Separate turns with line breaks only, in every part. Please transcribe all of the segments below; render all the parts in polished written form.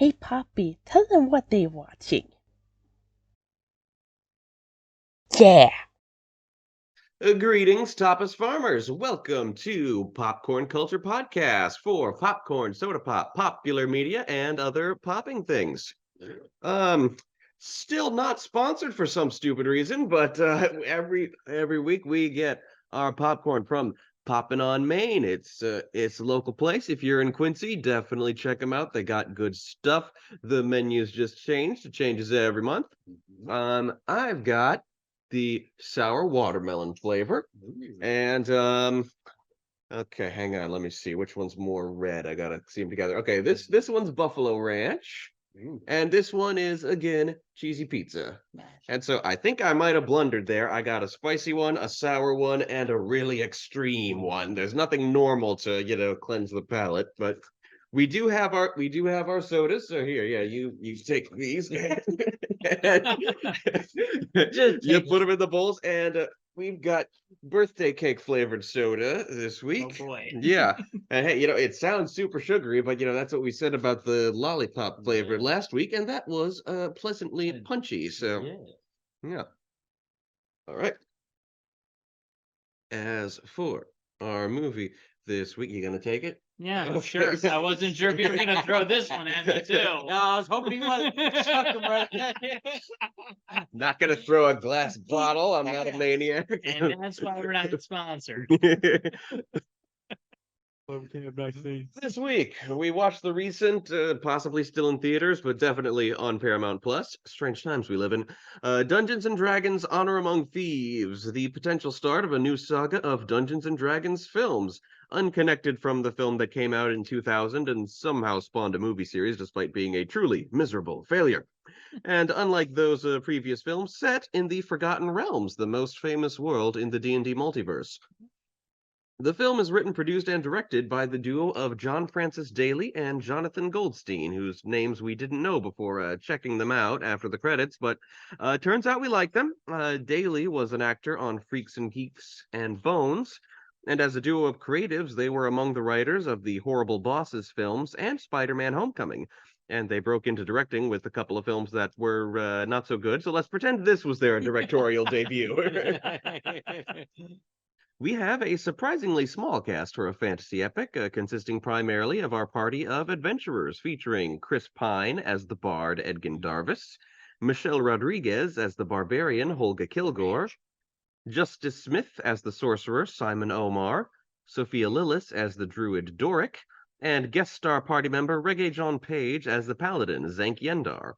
Hey, Poppy, tell them what they're watching. Yeah.
Greetings, tapas farmers. Welcome to Popcorn Culture Podcast for popcorn, soda pop, popular media, and other popping things. Um, Still not sponsored for some stupid reason, but every week we get our popcorn from Poppin' on Main. It's a local place. If you're in Quincy, definitely check them out. They got good stuff. The menu's just changed. It changes every month. I've got the sour watermelon flavor, and okay, hang on. Let me see which one's more red. I gotta see them together. Okay, this one's Buffalo Ranch. And this one is again cheesy pizza. And so I think I might have blundered there. I got a spicy one, a sour one, and a really extreme one. There's nothing normal to, cleanse the palate, but we do have our sodas. So here, yeah, you take these. You put them in the bowls, and we've got birthday cake flavored soda this week.
Oh boy.
Yeah. And hey, it sounds super sugary, but that's what we said about the lollipop flavor last week, and that was pleasantly punchy. So yeah. All right. As for our movie this week, you gonna take it?
Yeah,
Okay.
sure. I wasn't sure if you were gonna throw this one at me too.
No, I was hoping he was. Chuck him right.
Not gonna throw a glass bottle. I'm not a maniac.
And that's why we're not sponsored.
This week, we watched the recent, possibly still in theaters, but definitely on Paramount Plus. Strange times we live in. Dungeons and Dragons: Honor Among Thieves, the potential start of a new saga of Dungeons and Dragons films, unconnected from the film that came out in 2000 and somehow spawned a movie series, despite being a truly miserable failure. And unlike those previous films, set in the Forgotten Realms, the most famous world in the D&D multiverse. The film is written, produced, and directed by the duo of John Francis Daly and Jonathan Goldstein, whose names we didn't know before checking them out after the credits, but turns out we like them. Daly was an actor on Freaks and Geeks and Bones, and as a duo of creatives, they were among the writers of the Horrible Bosses films and Spider-Man Homecoming. And they broke into directing with a couple of films that were not so good, so let's pretend this was their directorial debut. We have a surprisingly small cast for a fantasy epic, consisting primarily of our party of adventurers, featuring Chris Pine as the bard Edgin Darvis, Michelle Rodriguez as the barbarian Holga Kilgore, Justice Smith as the sorcerer Simon Omar, Sophia Lillis as the druid Doric, and guest star party member Reggae John Page as the paladin Zank Yendar.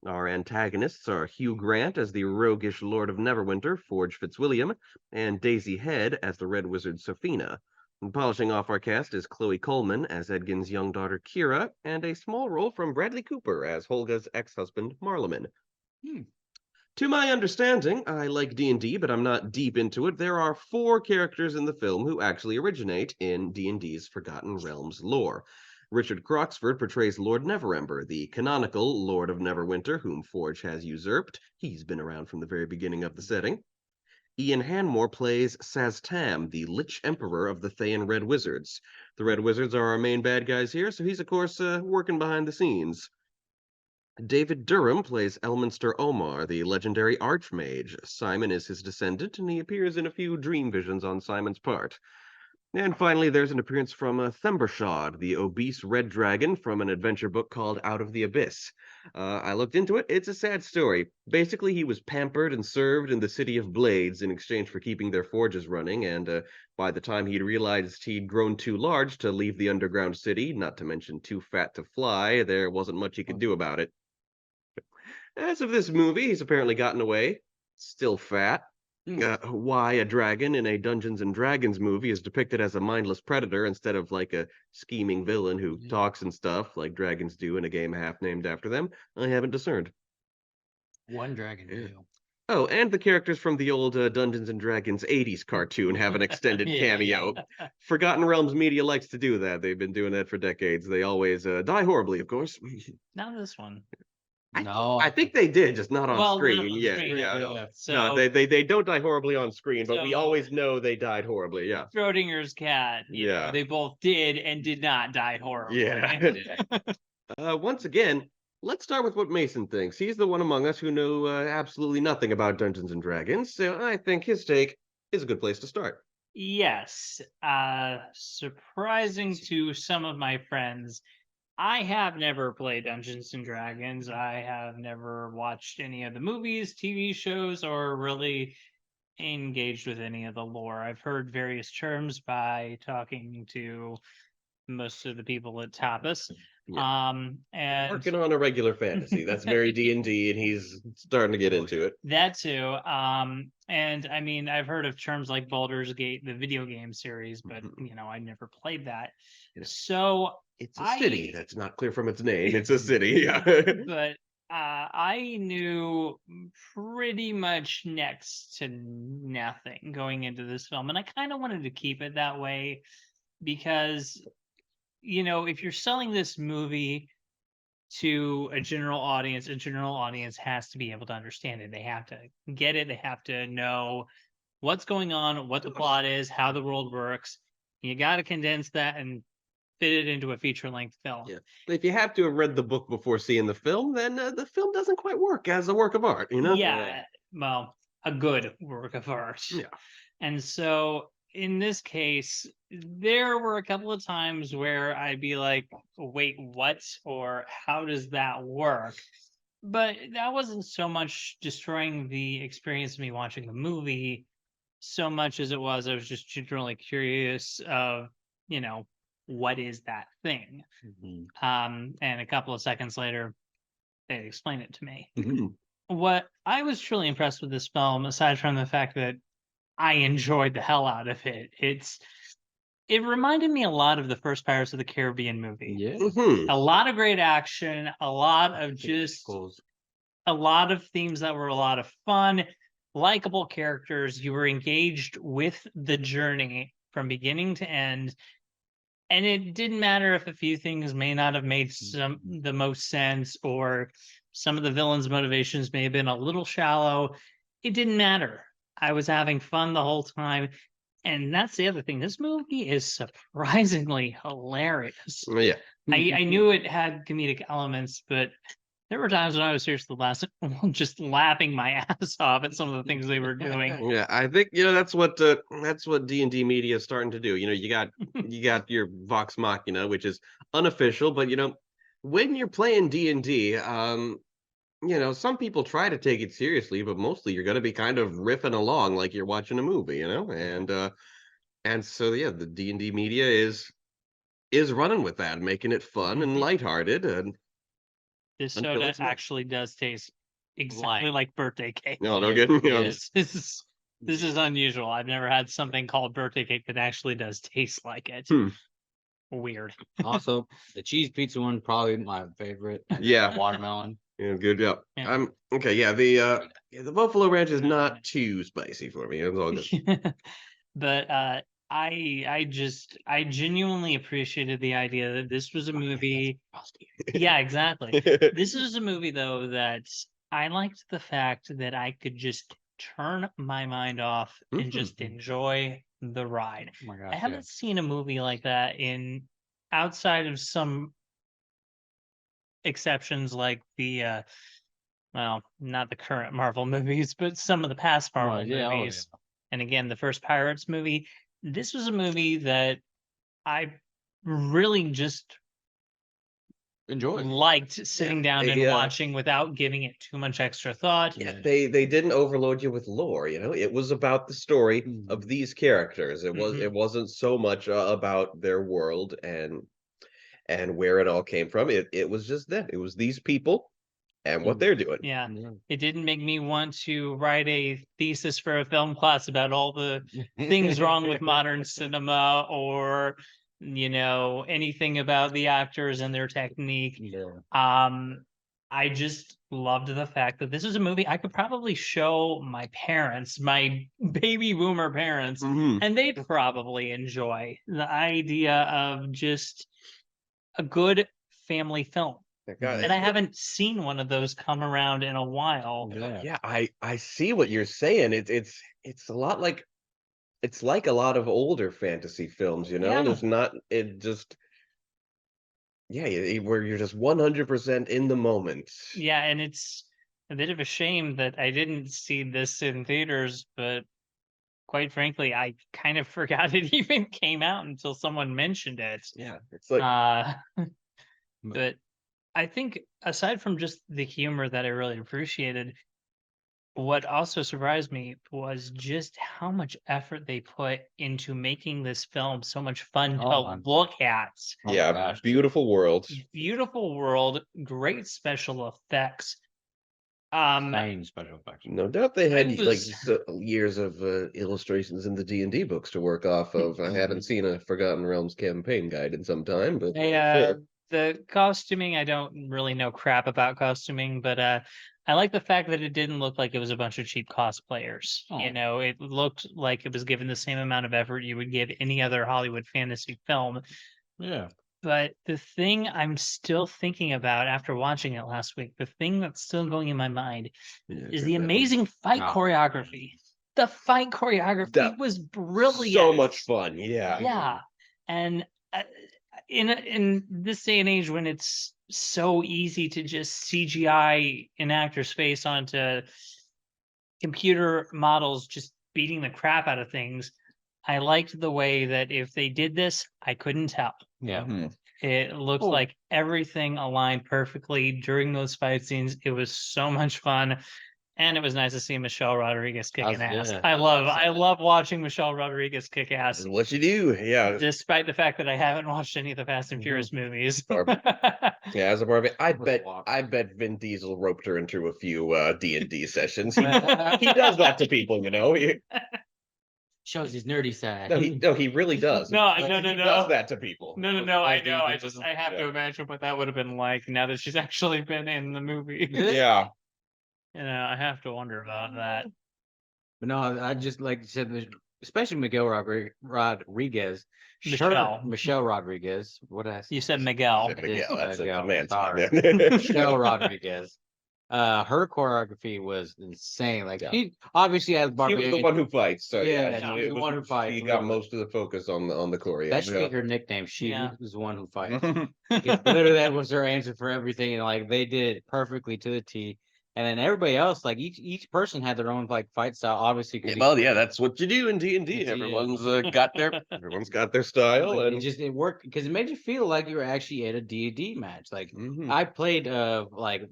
Our antagonists are Hugh Grant as the roguish Lord of Neverwinter, Forge Fitzwilliam, and Daisy Head as the Red Wizard Sophina. And polishing off our cast is Chloe Coleman as Edgin's young daughter Kira, and a small role from Bradley Cooper as Holga's ex-husband Marleman. To my understanding, I like D&D, but I'm not deep into it. There are 4 characters in the film who actually originate in D&D's Forgotten Realms lore. Richard Croxford portrays Lord Neverember, the canonical Lord of Neverwinter, whom Forge has usurped. He's been around from the very beginning of the setting. Ian Hanmore plays Saztam, the Lich Emperor of the Thayan Red Wizards. The Red Wizards are our main bad guys here, so he's, of course, working behind the scenes. David Durham plays Elminster Omar, the legendary Archmage. Simon is his descendant, and he appears in a few dream visions on Simon's part. And finally, there's an appearance from Thembershad, the obese red dragon from an adventure book called Out of the Abyss. I looked into it. It's a sad story. Basically, he was pampered and served in the City of Blades in exchange for keeping their forges running, and by the time he'd realized he'd grown too large to leave the underground city, not to mention too fat to fly, there wasn't much he could do about it. As of this movie, he's apparently gotten away. Still fat. Why a dragon in a Dungeons and Dragons movie is depicted as a mindless predator instead of like a scheming villain who talks and stuff like dragons do in a game half named after them, I haven't discerned.
One dragon do.
Oh, and the characters from the old Dungeons and Dragons 80s cartoon have an extended cameo. Forgotten Realms media likes to do that. They've been doing that for decades. They always die horribly, of course.
Not this one.
No,
I think they did, just not on
Well,
screen.
not on
Yeah,
screen,
yeah.
yeah.
So
No, they don't die horribly on screen, but we
So-
always know they died horribly. Yeah.
Schrodinger's cat.
Yeah.
They both did and did not die horribly.
Yeah. Once again, let's start with what Mason thinks. He's the one among us who know absolutely nothing about Dungeons and Dragons, so I think his take is a good place to start.
Yes, surprising to some of my friends, I have never played Dungeons and Dragons. I have never watched any of the movies, TV shows, or really engaged with any of the lore. I've heard various terms by talking to most of the people at TAPAS.
Yeah.
And
Working on a regular fantasy. That's very D&D, and he's starting to get into it.
that too. And I mean, I've heard of terms like Baldur's Gate, the video game series, but I never played that.
Yeah.
So
It's a city. That's not clear from its name. It's a city. Yeah.
but I knew pretty much next to nothing going into this film, and I kind of wanted to keep it that way because, if you're selling this movie to a general audience has to be able to understand it. They have to get it. They have to know what's going on, what the plot is, how the world works. You got to condense that and fit it into a feature-length film.
Yeah. If you have to have read the book before seeing the film, then the film doesn't quite work as a work of art,
Yeah, well, a good work of art.
Yeah.
And so in this case, there were a couple of times where I'd be like, wait, what? Or how does that work? But that wasn't so much destroying the experience of me watching the movie, so much as it was I was just generally curious of, what is that thing? And a couple of seconds later, they explained it to me. What I was truly impressed with this film, aside from the fact that I enjoyed the hell out of it, it reminded me a lot of the first Pirates of the Caribbean movie.
Yeah.
Mhm.
A lot of great action, a lot of just a lot of themes that were a lot of fun, likable characters. You were engaged with the journey from beginning to end. And it didn't matter if a few things may not have made the most sense, or some of the villains' motivations may have been a little shallow. It didn't matter. I was having fun the whole time. And that's the other thing. This movie is surprisingly hilarious.
Yeah.
I knew it had comedic elements, but there were times when I was seriously just laughing my ass off at some of the things they were doing.
Yeah, I think that's what D&D media is starting to do. You got your Vox Machina, which is unofficial, but when you're playing D&D, some people try to take it seriously, but mostly you're going to be kind of riffing along like you're watching a movie, and so yeah, the D&D media is running with that, making it fun and lighthearted, and
This
until
soda
it's not.
actually does taste exactly like birthday cake.
No, no kidding.
This is unusual. I've never had something called birthday cake that actually does taste like it. Weird.
Also, the cheese pizza one probably my favorite.
Yeah.
Watermelon.
Yeah, good. Yeah.
Yeah.
I'm okay. Yeah, the Buffalo Ranch is not too spicy for me. It's all good.
But I genuinely appreciated the idea that this was a movie. Yeah, exactly. This is a movie though that I liked the fact that I could just turn my mind off and just enjoy the ride.
Oh my gosh,
I haven't seen a movie like that outside of some exceptions like the well, not the current Marvel movies, but some of the past Marvel movies. And again, the first Pirates movie. This was a movie that I really just
enjoy.
Liked sitting down and watching without giving it too much extra thought.
Yeah, they didn't overload you with lore. It was about the story of these characters. It wasn't so much about their world and where it all came from. It was just them. It was these people and what they're doing.
Yeah. It didn't make me want to write a thesis for a film class about all the things wrong with modern cinema, or anything about the actors and their technique. I just loved the fact that this is a movie I could probably show my parents, my baby boomer parents, and they'd probably enjoy the idea of just a good family film. And I haven't seen one of those come around in a while.
Yeah, I see what you're saying. It's a lot like it's like a lot of older fantasy films,
Yeah.
There's not where you're just 100% in the moment.
Yeah, and it's a bit of a shame that I didn't see this in theaters, but quite frankly, I kind of forgot it even came out until someone mentioned it.
Yeah, it's like
But I think aside from just the humor that I really appreciated, what also surprised me was just how much effort they put into making this film so much fun
Oh,
to
man.
look at.
Oh my
yeah,
gosh.
beautiful world.
Beautiful world, great special effects.
Insane special effects.
No doubt they had
It was-
years of illustrations in the D&D books to work off of. I haven't seen a Forgotten Realms campaign guide in some time, but sure.
The costuming, I don't really know crap about costuming, but I like the fact that it didn't look like it was a bunch of cheap cosplayers.
Oh.
You know, it looked like it was given the same amount of effort you would give any other Hollywood fantasy film.
Yeah.
But the thing I'm still thinking about after watching it last week, the thing that's still going in my mind
Yeah,
is
got
the
that one.
amazing fight
Oh.
choreography. The fight choreography
That-
was brilliant.
So much fun, yeah.
Yeah, and in this day and age when it's so easy to just CGI an actor's face onto computer models just beating the crap out of things, I liked the way that if they did this, I couldn't tell.
Yeah.
Mhm.
It looked
Oh.
like everything aligned perfectly during those fight scenes. It was so much fun. And it was nice to see Michelle Rodriguez kicking ass.
yeah.
I love watching Michelle Rodriguez kick ass,
That's what you do, yeah.
despite the fact that I haven't watched any of the Fast and Furious movies.
Yeah, as a Barbie,
Let's walk.
I bet Vin Diesel roped her into a few D&D sessions. He does that to people, you know.
Shows his nerdy side.
No, he really does.
No,
He
no,
does that to people.
No, I know. I have
Yeah.
to imagine what that would have been like now that she's actually been in the movie.
Yeah.
You know, I have to wonder about that.
But no, I just like you said, especially Miguel Rodriguez. Michelle Rodriguez. What did I say?
You said Miguel.
Miguel, that's a
Miguel,
man's
sorry.
name.
Michelle Rodriguez. Her choreography was insane. Like
Yeah.
she obviously has
She was
barbarian.
the one who fights, so
Yeah,
yeah,
she was
it
the
was-
one who fights,
She got
really.
most of the focus on the choreo.
That should be her nickname. She
Yeah.
was the one who fights. Because literally, that was her answer for everything, and like they did it perfectly to the T. And then everybody else, like each person had their own like fight style, obviously. 'Cause
Well, yeah, that's what you do in D&D.
That's it.
Everyone's got their style,
But
and
it worked because it made you feel like you were actually at a D&D match. Like
Mhm.
I played like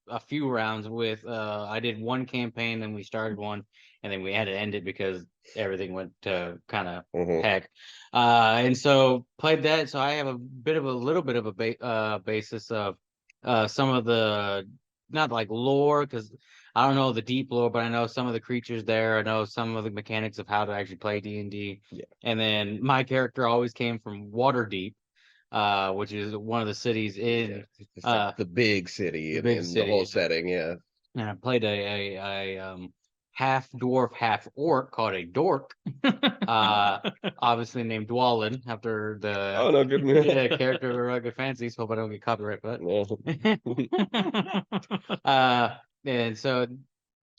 a few rounds with I did one campaign, then we started one, and then we had to end it because everything went to kind of
Mhm.
heck. And so played that. So I have a little bit of a basis of some of the not like lore because I don't know the deep lore, but I know some of the creatures there. I know some of the mechanics of how to actually play D&D.
Yeah.
And then my character always came from Waterdeep, which is one of the cities in
It's like the big city
the
in,
big
in
city,
the whole
yeah.
setting, yeah.
and I played a half dwarf, half orc called a dork. Obviously named Dwalin after the
Oh no, good man.
character of Rugged Fancies. Hope I don't get copyright for that.
Yeah.
And so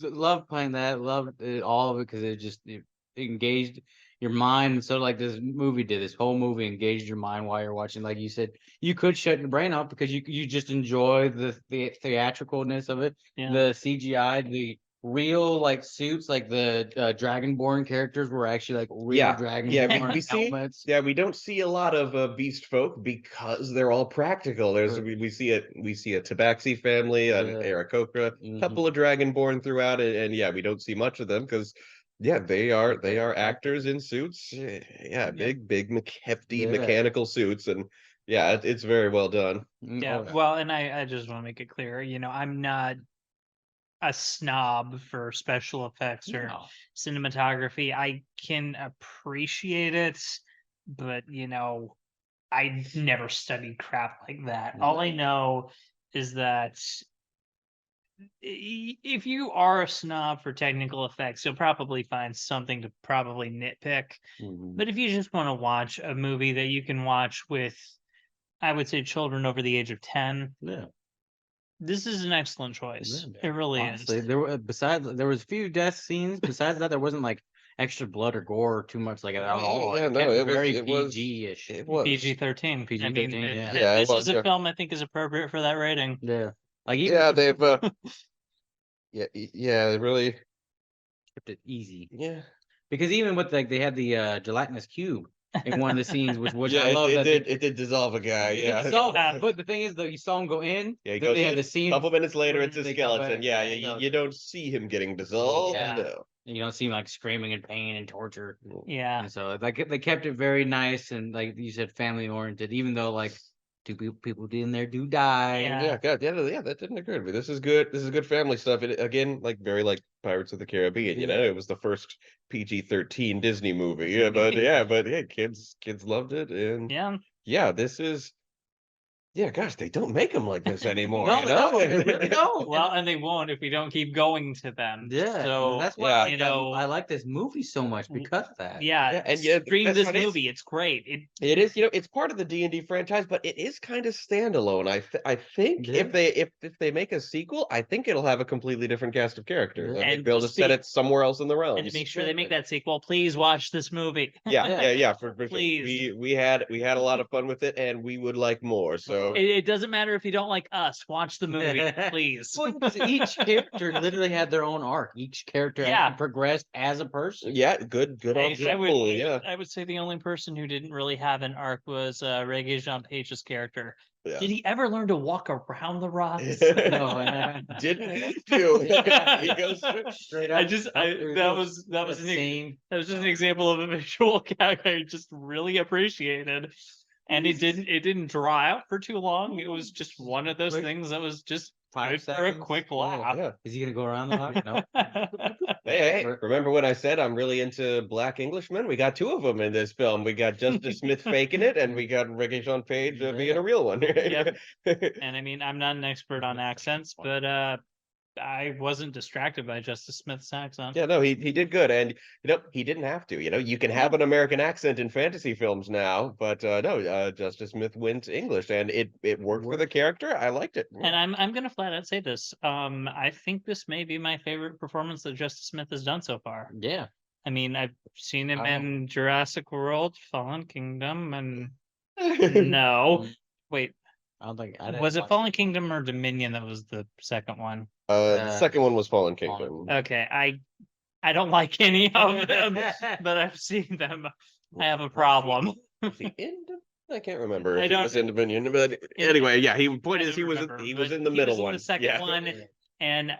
loved playing that, loved all of it because it engaged your mind. And so like this movie did, this whole movie engaged your mind while you're watching. Like you said, you could shut your brain off because you just enjoy the theatricalness of it,
Yeah.
the CGI, the real like suits, like the Dragonborn characters were actually like real
Yeah,
Dragonborn
we see.
helmets.
Yeah, we don't see a lot of beast folk because they're all practical.
Right.
We see a Tabaxi family, an
Yeah.
Aarakocra,
Mhm.
couple of Dragonborn throughout it, and yeah, we don't see much of them because yeah, they are actors in suits. Yeah, big hefty
Yeah.
mechanical suits, and yeah, it's very well done.
Yeah,
Oh,
well, and I just want to make it clear, you know, I'm not a snob for special effects or
No.
cinematography. I can appreciate it, but you know, I never studied crap like that. All I know is that if you are a snob for technical effects, you'll probably find something to probably nitpick.
Mhm.
But if you just want to watch a movie that you can watch with, I would say, children over the age of 10,
Yeah.
this is an excellent choice.
Yeah.
It really
Honestly,
is.
there was a few death scenes. Besides that, there wasn't like extra blood or gore or too much like at all.
Yeah,
It
no,
kept
it was
very
it was
PG-ish.
it was
PG-13. I mean,
PG-13, yeah.
Yeah, it
this
was,
is a
yeah.
film I think is appropriate for that rating.
Yeah, like even
Yeah, they've yeah, they really
kept it easy
yeah.
because even with like they had the gelatinous cube in one of the scenes, which
Yeah,
I love that they,
it did dissolve a guy.
it
Yeah.
dissolved. But the thing is, though, you saw him go in.
Yeah, he
Then
goes
they
in,
had the scene.
couple minutes later,
where
it's a
they come
skeleton.
back,
Yeah,
yeah,
you don't see him getting dissolved.
Yeah.
No.
You don't see him like screaming in pain and torture.
Yeah.
And so like they kept it very nice and like you said, family oriented. Even though like two people in there do die.
Yeah.
Yeah, God, yeah, that didn't occur to me. This is good. This is good family stuff. It again, like very like Pirates of the Caribbean. You know, it was the first PG-13 Disney movie. Yeah, but kids loved it, and
Yeah.
this is. Yeah, gosh, they don't make them like this anymore.
No,
you know?
they really don't.
Well, and they won't if we don't keep going to them.
Yeah,
So
that's why
yeah.
I, I like this movie so much because of that.
Yeah,
and
stream
that's
this
what it is.
movie. It's great.
It is, it's part of the D&D franchise, but it is kind of standalone. I think
Yeah.
if they make a sequel, I think it'll have a completely different cast of characters.
Yeah.
I think
And
they'll just set it somewhere else in the realms.
And to make sure they make that sequel, please watch this movie.
Yeah. For sure.
Please.
We had a lot of fun with it, and we would like more. So
It doesn't matter if you don't like us. Watch the movie, please.
Well, 'cause each character literally had their own arc. Each character actually progressed as a person.
yeah, good ensemble. Yeah.
I would say the only person who didn't really have an arc was Regé Jean Page's character.
Yeah.
Did he ever learn to walk around the rocks?
No,
Didn't have to. He goes
straight up.
That was just an example of a visual gag I just really appreciated. And it didn't draw out for too long. It was just one of those things that was just
5
good
seconds.
for a quick laugh.
Yeah.
Is he gonna go around the rock? No.
Hey, remember when I said I'm really into Black Englishmen? We got two of them in this film. We got Justice Smith faking it, and we got Regé Jean Page being a real one.
Yep. And I mean, I'm not an expert on accents, but I wasn't distracted by Justice Smith's accent.
Yeah, no, he did good, and he didn't have to. You can have an American accent in fantasy films now, but no, Justice Smith went English, and it worked for the character. I liked it.
And I'm gonna flat out say this. I think this may be my favorite performance that Justice Smith has done so far.
Yeah.
I mean, I've seen him in Jurassic World, Fallen Kingdom, and no, wait,
I don't think
was it Fallen Kingdom or Dominion that was the second one?
The second one was Fallen Kingdom.
Okay, I don't like any of them, but I've seen them. I have a problem.
The end of, I can't remember.
I don't.
It was in Dominion, but anyway, yeah. He point
I
is
don't
he was
remember,
he was
but
in the
he
middle
was in
one.
the second
Yeah.
one. And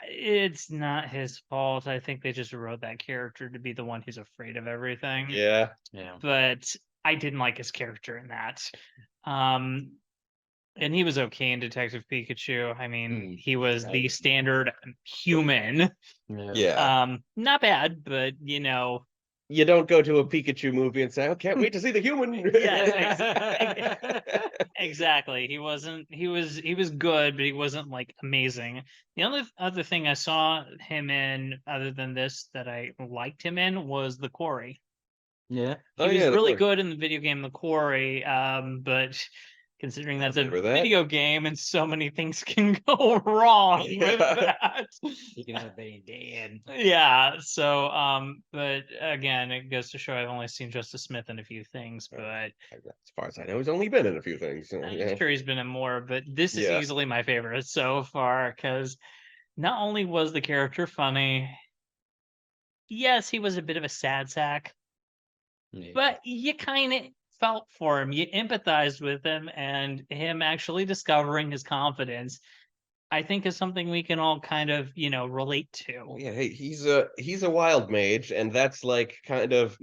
it's not his fault. I think they just wrote that character to be the one who's afraid of everything.
Yeah.
But I didn't like his character in that. And he was okay in Detective Pikachu. I mean, he was the standard human.
Yeah.
Not bad, but
You don't go to a Pikachu movie and say, "I can't wait to see the human."
Yeah, exactly. He wasn't. He was good, but he wasn't like amazing. The only other thing I saw him in, other than this, that I liked him in was The Quarry.
Yeah.
He was really good in the video game The Quarry, but considering that's a video game and so many things can go wrong with that.
You can have a Dan.
Yeah, so but again, it goes to show I've only seen Justice Smith in a few things, but
as far as I know, he's only been in a few things. So,
I'm sure he's been in more, but this is easily my favorite so far, because not only was the character funny, yes, he was a bit of a sad sack, but you kind of felt for him. You empathized with him, and him actually discovering his confidence, I think, is something we can all kind of, relate to.
Yeah, hey, he's a wild mage, and that's like kind of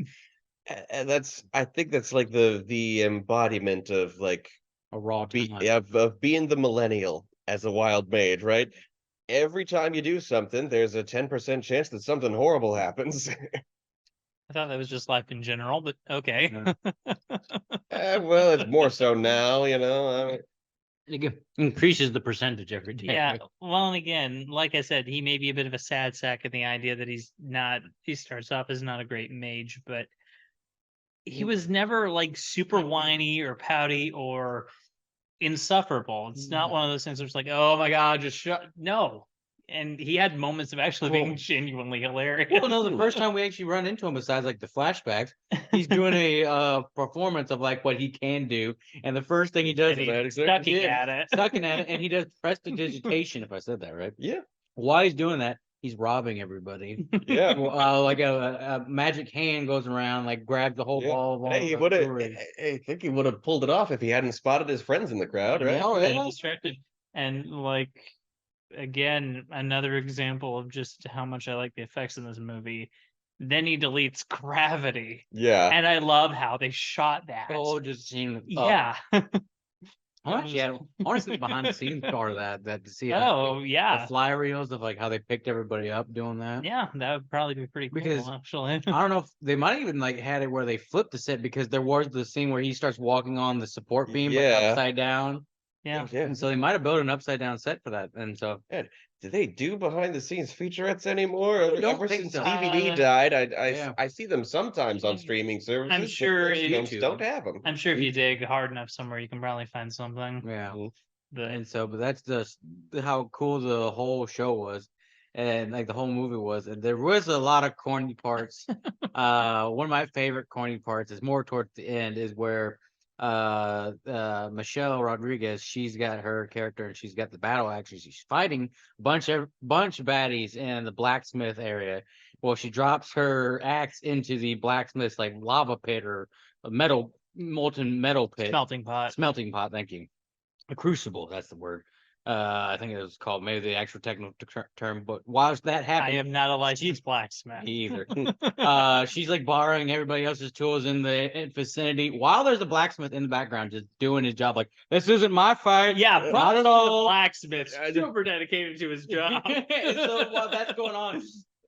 I think that's like the embodiment of like
a raw
of being the millennial as a wild mage, right? Every time you do something, there's a 10% chance that something horrible happens.
I thought that was just life in general, but okay.
Well, it's more so now,
It increases the percentage every day.
Yeah. Well, and again, like I said, he may be a bit of a sad sack in the idea that he starts off as not a great mage, but he was never like super whiny or pouty or insufferable. It's not one of those things where it's like, oh my God, just shut. No, and he had moments of actually being genuinely hilarious.
Well, no, the first time we actually run into him, besides like the flashbacks, he's doing a performance of like what he can do, and the first thing he does
And
is
he's sucking at it.
sucking at it, and he does prestidigitation. If I said that right,
Yeah.
while he's doing that, he's robbing everybody.
Yeah.
Like a magic hand goes around, like grabs the whole ball of all
Hey, he
the
would have.
tourists.
I think he would have pulled it off if he hadn't spotted his friends in the crowd, right?
Oh,
And
yeah.
distracted. And like again, another example of just how much I like the effects in this movie. Then he deletes gravity.
Yeah.
And I love how they shot that.
Oh, just seeing.
Yeah.
I actually had honestly behind the scenes part of that to see
Oh, yeah.
the fly reels of like how they picked everybody up doing that.
Yeah, that would probably be pretty cool,
Because
actually.
I don't know if they might even like had it where they flipped the set, because there was the scene where he starts walking on the support beam but
Yeah.
upside down.
Yeah.
And so they might have built an upside down set for that. And so
Do they do behind the scenes featurettes anymore?
don't
Ever
think
since
so.
DVD died,
Yeah.
I see them sometimes on streaming services.
I'm
but
sure
most films
YouTube.
don't have them.
I'm sure if you dig hard enough somewhere, you can probably find something.
yeah.
But
And so, but that's just how cool the whole show was, and like the whole movie was. And there was a lot of corny parts. One of my favorite corny parts is more towards the end, is where Michelle Rodriguez, she's got her character and she's got the battle axe. She's fighting a bunch of baddies in the blacksmith area. Well, she drops her axe into the blacksmith's like lava pit or a molten metal pit.
smelting pot.
Thank you. A crucible, that's the word. I think it was called, maybe the actual technical term. But whilst that
I
happening,
am not a licensed blacksmith.
me either. She's like borrowing everybody else's tools in the vicinity, while there's a blacksmith in the background just doing his job. Like, this isn't my fight.
Yeah,
not at
the
all.
blacksmith, super dedicated to his job.
And so while that's going on,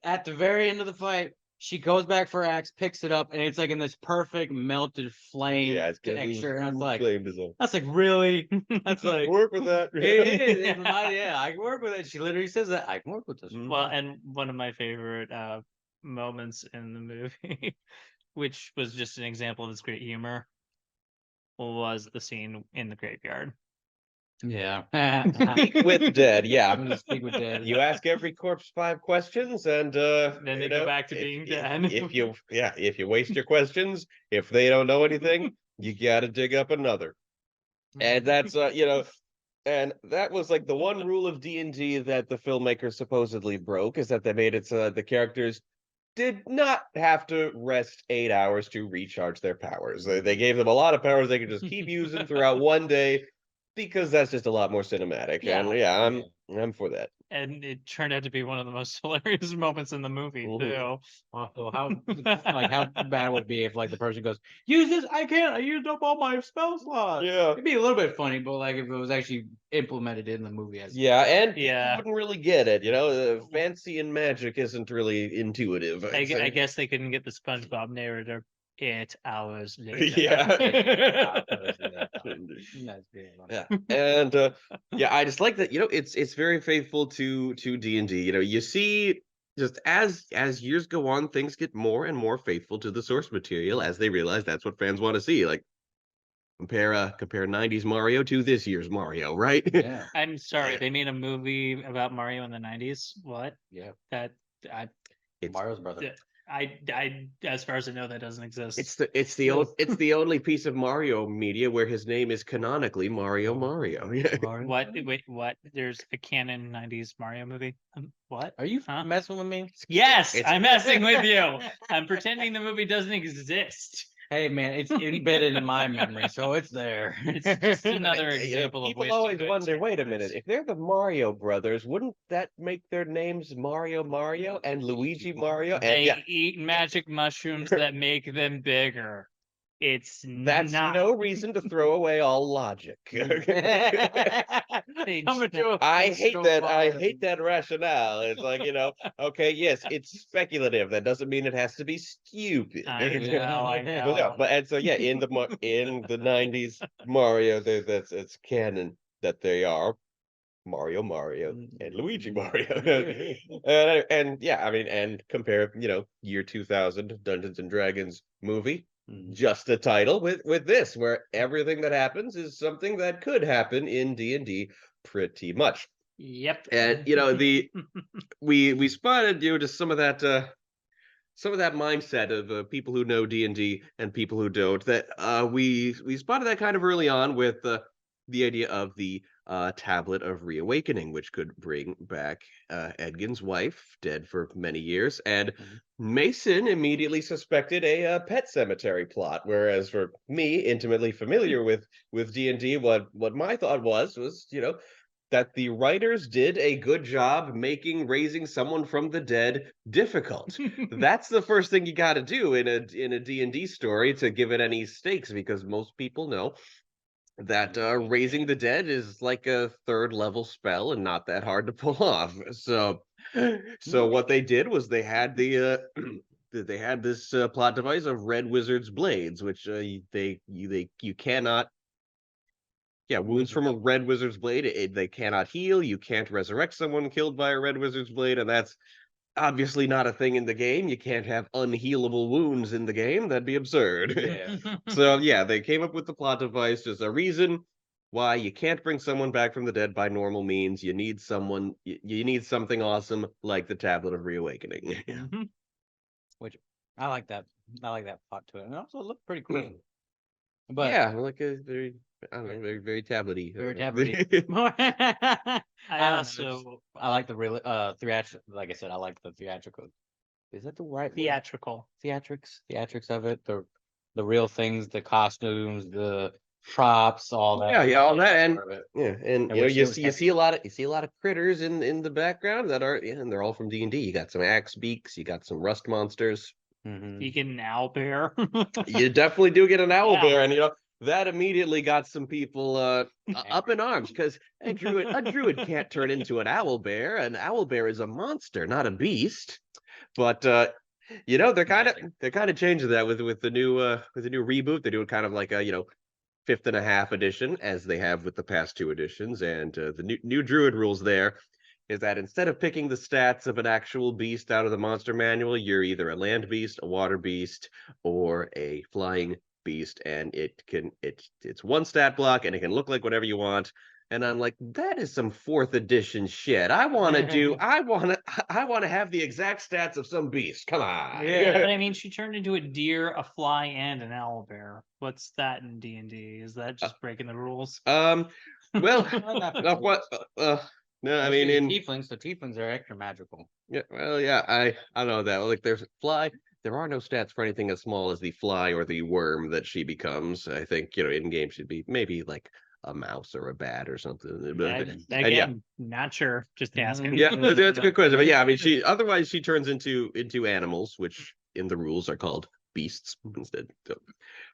at the very end of the fight, she goes back for her axe, picks it up, and it's like in this perfect melted flame
It's
texture. And I was like,
flamed as well.
that's like, really? That's like,
Work with that.
it is. I can work with it. She literally says that. I can work with this.
Well, and one of my favorite moments in the movie, which was just an example of its great humor, was the scene in the graveyard.
Yeah.
Speak with dead. Yeah.
I'm gonna speak with dead.
You ask every corpse 5 questions, and
Then they go back to being dead.
If you waste your questions, if they don't know anything, you gotta dig up another. And that's and that was like the one rule of D&D that the filmmakers supposedly broke, is that they made it so that the characters did not have to rest 8 hours to recharge their powers. They gave them a lot of powers they could just keep using throughout one day, because that's just a lot more cinematic.
Yeah.
And I'm for that.
And it turned out to be one of the most hilarious moments in the movie too.
So how bad would it be if like the person goes, use this? I can't. I used up all my spell slots.
Yeah.
It'd be a little bit funny, but like if it was actually implemented in the movie.
And you
Yeah.
wouldn't really get it. Fancy and magic isn't really intuitive.
I guess they couldn't get the SpongeBob narrator 8 hours later.
Yeah. Yeah. And I just like that. It's very faithful to D&D. You see, just as years go on, things get more and more faithful to the source material, as they realize that's what fans want to see. Like, compare 90s Mario to this year's Mario, right?
Yeah.
I'm sorry, they made a movie about Mario in the 90s. What?
Yeah.
It's
Mario's brother.
I as far as I know, that doesn't exist.
It's the only piece of Mario media where his name is canonically Mario.
What? Wait, what? There's a canon 90s Mario movie? What?
Are you messing with me?
Yes, I'm messing with you. I'm pretending the movie doesn't exist.
Hey man, it's embedded in my memory, so it's there.
It's just another example of
people always wonder, wait a minute, if they're the Mario brothers, wouldn't that make their names Mario and Luigi Mario?
They
And
eat magic mushrooms that make them bigger.
that's
not.
no reason to throw away all logic. I hate that rationale. It's like, okay, yes, it's speculative. That doesn't mean it has to be stupid.
I know.
But in the 90s Mario, it's canon that they are Mario and Luigi Mario. and compare, year 2000 Dungeons and Dragons movie, just a title with this, where everything that happens is something that could happen in D&D pretty much.
Yep.
And we spotted just some of that mindset of people who know D&D and people who don't. That we spotted that kind of early on with the idea of the tablet of reawakening, which could bring back Edgin's wife, dead for many years, and Mason immediately suspected a pet cemetery plot. Whereas for me, intimately familiar with D&D, what my thought was that the writers did a good job making raising someone from the dead difficult. That's the first thing you got to do in a D&D story to give it any stakes, because most people know that raising the dead is like a third level spell and not that hard to pull off. So what they did was they had they had this plot device of red wizard's blades, which you cannot. Yeah, wounds from a red wizard's blade, they cannot heal. You can't resurrect someone killed by a red wizard's blade, and that's obviously not a thing in the game. You can't have unhealable wounds in the game. That'd be absurd.
Yeah.
So yeah, they came up with the plot device. There's a reason why you can't bring someone back from the dead by normal means. You need you need something awesome like the Tablet of Reawakening.
Which I like that. I like that plot to it, and it also looked pretty cool. But
yeah, like a very, I don't know, very tablety.
very tablet-y.
I also
I like the real theatrical. Like I said, I like the theatrical. Is that the right word?
theatrical.
Theatrics of it. The real things, the costumes, the props, all that.
Yeah, all that, and
part of it.
yeah, and
And which
you
it was
see a lot of critters in the background that are, and they're all from D&D. You got some axe beaks, you got some rust monsters.
Mhm.
You get an owl bear.
You definitely do get an owl
Yeah.
bear, and that immediately got some people up in arms, because a druid can't turn into an owl bear. An owl bear is a monster, not a beast. But they're kind of changing that with the new reboot. They do it kind of like a fifth and a half edition, as they have with the past two editions. And the new druid rules there is that instead of picking the stats of an actual beast out of the monster manual, you're either a land beast, a water beast, or a flying beast, and it's one stat block, and it can look like whatever you want. And I'm like, that is some fourth edition shit. I want to have the exact stats of some beast. Come on.
Yeah, but I mean, she turned into a deer, a fly, and an owl bear. What's that in D&D? Is that just breaking the rules?
Well, what? No, I mean, in
tieflings, the tieflings are extra magical.
yeah, well, yeah, I don't know that. Like, there's fly. There are no stats for anything as small as the fly or the worm that she becomes. I think in game she'd be maybe like a mouse or a bat or something.
Again,
yeah.
not sure. Just asking.
Yeah, that's a good question. But yeah, I mean, she turns into animals, which in the rules are called beasts instead. So,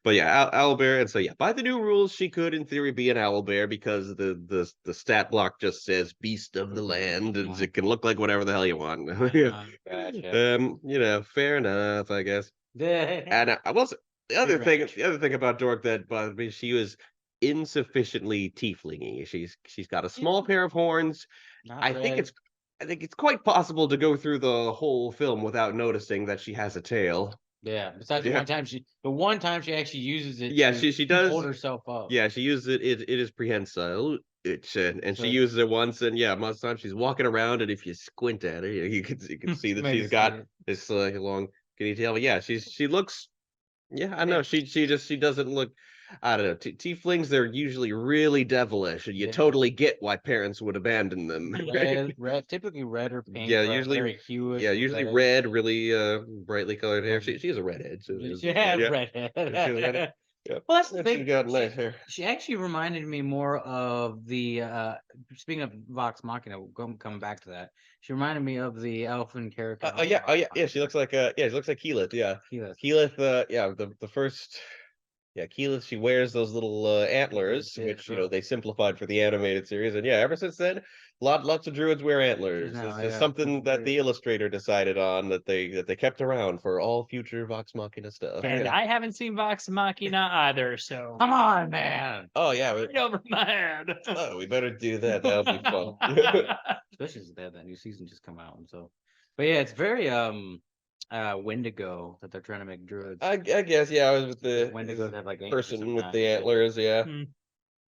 but yeah, owl bear, and so yeah, by the new rules, she could in theory be an owl bear, because the stat block just says beast of the land, and it can look like whatever the hell you want.
Gotcha.
Fair enough, I guess. And I will say, the other thing about Dork that bothered me, she was insufficiently tieflingy. She's got a small pair of horns. I think it's quite possible to go through the whole film without noticing that she has a tail.
Yeah. Besides the one time she actually uses it.
Yeah,
to
she does
hold herself up.
Yeah, she uses it. It is prehensile. And she uses it once, and yeah, most of the time she's walking around, and if you squint at her, you can see that she's got this long skinny tail. But yeah, she looks. Yeah, I know. She doesn't look. I don't know. Tieflings, they're usually really devilish, and you totally get why parents would abandon them.
Typically red or pink.
Yeah,
or
usually
very hueish.
Yeah, usually red, really brightly colored hair. She has a redhead. So
redhead.
Yeah.
Well, that's the
She's
thing.
got nice hair.
She actually reminded me more of the speaking of Vox Machina, coming back to that. She reminded me of the elfin character.
Yeah. She looks like she looks like Keyleth. Yeah, Keyleth. The first. Yeah, Keyleth. She wears those little antlers, which they simplified for the animated series, and yeah, ever since then, lots of druids wear antlers. It's just something that the illustrator decided on that they kept around for all future Vox Machina stuff.
And I haven't seen Vox Machina either, so
come on, man.
Oh yeah,
right over my head.
Oh, we better do that. That'll be fun.
Especially since that new season just come out, and so. But yeah, it's very Wendigo that they're trying to make druids.
I guess I was with the
Wendigos have like
person with the antlers. Yeah.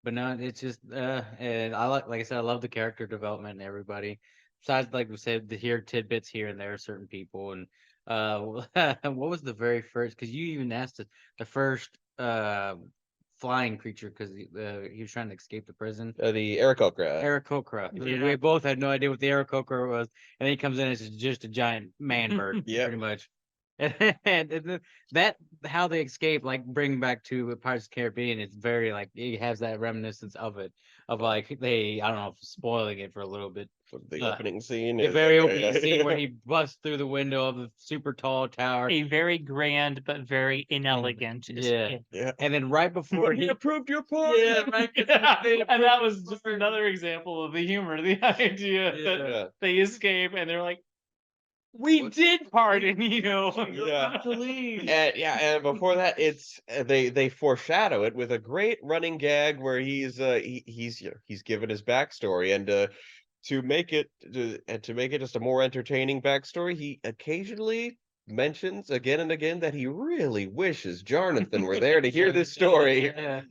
But no, it's just and like I said, I love the character development and everybody. Besides, like we said, the here tidbits here and there, certain people, and what was the very first? Because you even asked the first flying creature because he was trying to escape the prison.
The Aarakocra.
Aarakocra.
Yeah.
We both had no idea what the Aarakocra was, and then he comes in as just a giant man bird,
Yep.
pretty much. And that how they escape, like bring back to Pirates of the Caribbean, it's very like it has that reminiscence of it, of like I don't know if spoiling it for a little bit.
The opening scene.
The
is-
very opening scene where he busts through the window of the super tall tower.
A very grand but very inelegant. is
Yeah.
it.
Yeah.
And then right before he
approved your part.
Yeah, right.
And that was just another example of the humor, the idea that
Yeah.
they escape and they're like, we did pardon you.
Yeah.
to leave.
And before that, it's they foreshadow it with a great running gag where he's given his backstory, and to make it just a more entertaining backstory, he occasionally mentions again and again that he really wishes Jonathan were there to hear this story.
Yeah.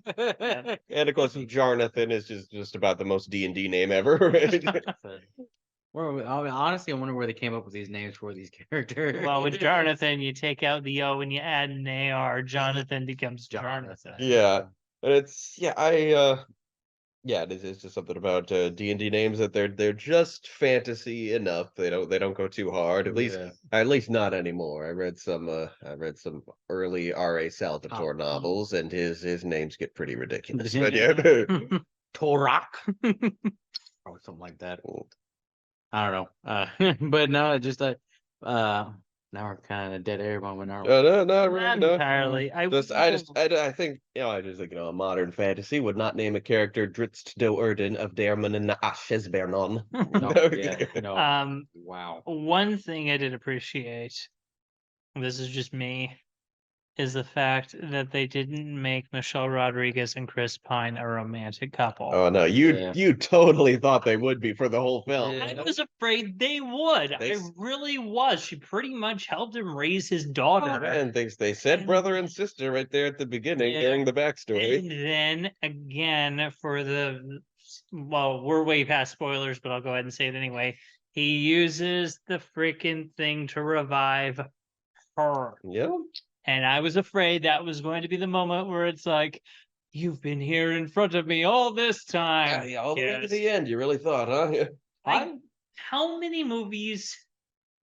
And of course, Jonathan is just about the most D&D name ever.
Well, I mean, honestly, I wonder where they came up with these names for these characters.
Well, with Jonathan, you take out the O and you add an AR. Jonathan becomes Jonathan.
Yeah, and it's it's just something about D&D names that they're just fantasy enough. They don't go too hard. At least not anymore. I read some early R.A. Salvatore novels, and his names get pretty ridiculous. But yeah.
Torak. Or something like that. I don't know. But no, it's just now we're kind of in a dead air moment, aren't we?
No,
Not
really, no.
entirely. I
think a modern fantasy would not name a character Dritz do Erden of Derman and Ashes Bernon.
No. Wow.
One thing I did appreciate, this is just me, is the fact that they didn't make Michelle Rodriguez and Chris Pine a romantic couple.
Oh no, you totally thought they would be for the whole film.
Yeah.
I was afraid they would. I really was. She pretty much helped him raise his daughter.
And they said brother and sister right there at the beginning during the backstory.
And then again well, we're way past spoilers, but I'll go ahead and say it anyway. He uses the freaking thing to revive her.
Yeah.
And I was afraid that was going to be the moment where it's like, you've been here in front of me all this time.
Yeah, all the way to the end. You really thought, huh? Yeah.
How many movies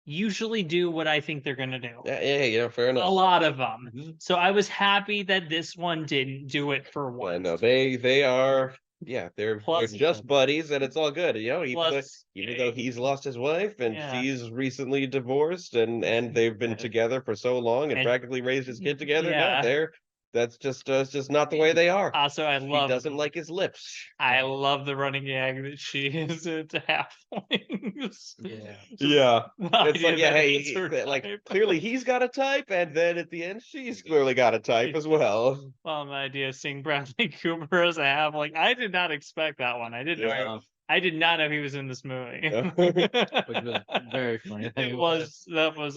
usually do what I think they're going to do?
Yeah, fair enough.
A lot of them. So I was happy that this one didn't do it for once.
I know they are. Yeah, they're just buddies, and it's all good. Even though he's lost his wife and she's recently divorced, and they've been together for so long and practically raised his kid together.
Yeah.
No, that's just not the way they are.
Also,
He doesn't like his lips.
I love the running gag that she is into halflings.
Yeah.
The
It's like,
idea that
hey,
it's her
like
type.
clearly he's got a type, and then at the end she's clearly got a type as well.
Well, the idea of seeing Bradley Cooper as a halfling, I did not expect that one. I did not know he was in this movie.
Yeah.
Which was very funny.
That was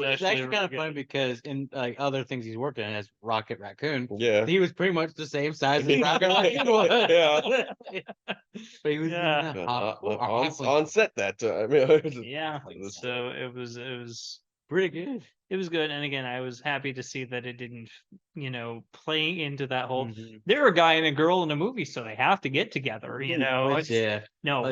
It's actually
really
kind of
good.
funny because in like other things he's working on as Rocket Raccoon,
Yeah.
he was pretty much the same size as Rocket Raccoon was.
Yeah.
But he was
Yeah.
On set that time.
Yeah. So it was
pretty good.
It was good, and again, I was happy to see that it didn't, play into that whole. They're a guy and a girl in a movie, so they have to get together.
Which,
No,
as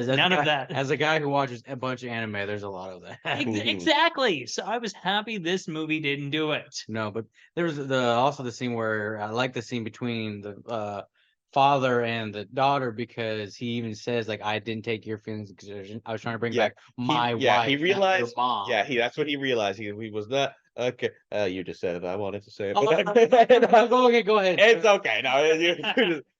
none
a
of
guy-
that.
As a guy who watches a bunch of anime, there's a lot of that.
Exactly. So I was happy this movie didn't do it.
No, but there was also the scene where I like the scene between the father and the daughter, because he even says like, I didn't take your feelings into consideration. I was trying to bring back my wife.
He
not
realized.
your mom.
Yeah, that's what he realized. He was not okay. You just said it. I wanted to say it.
Okay, go ahead.
It's okay. No,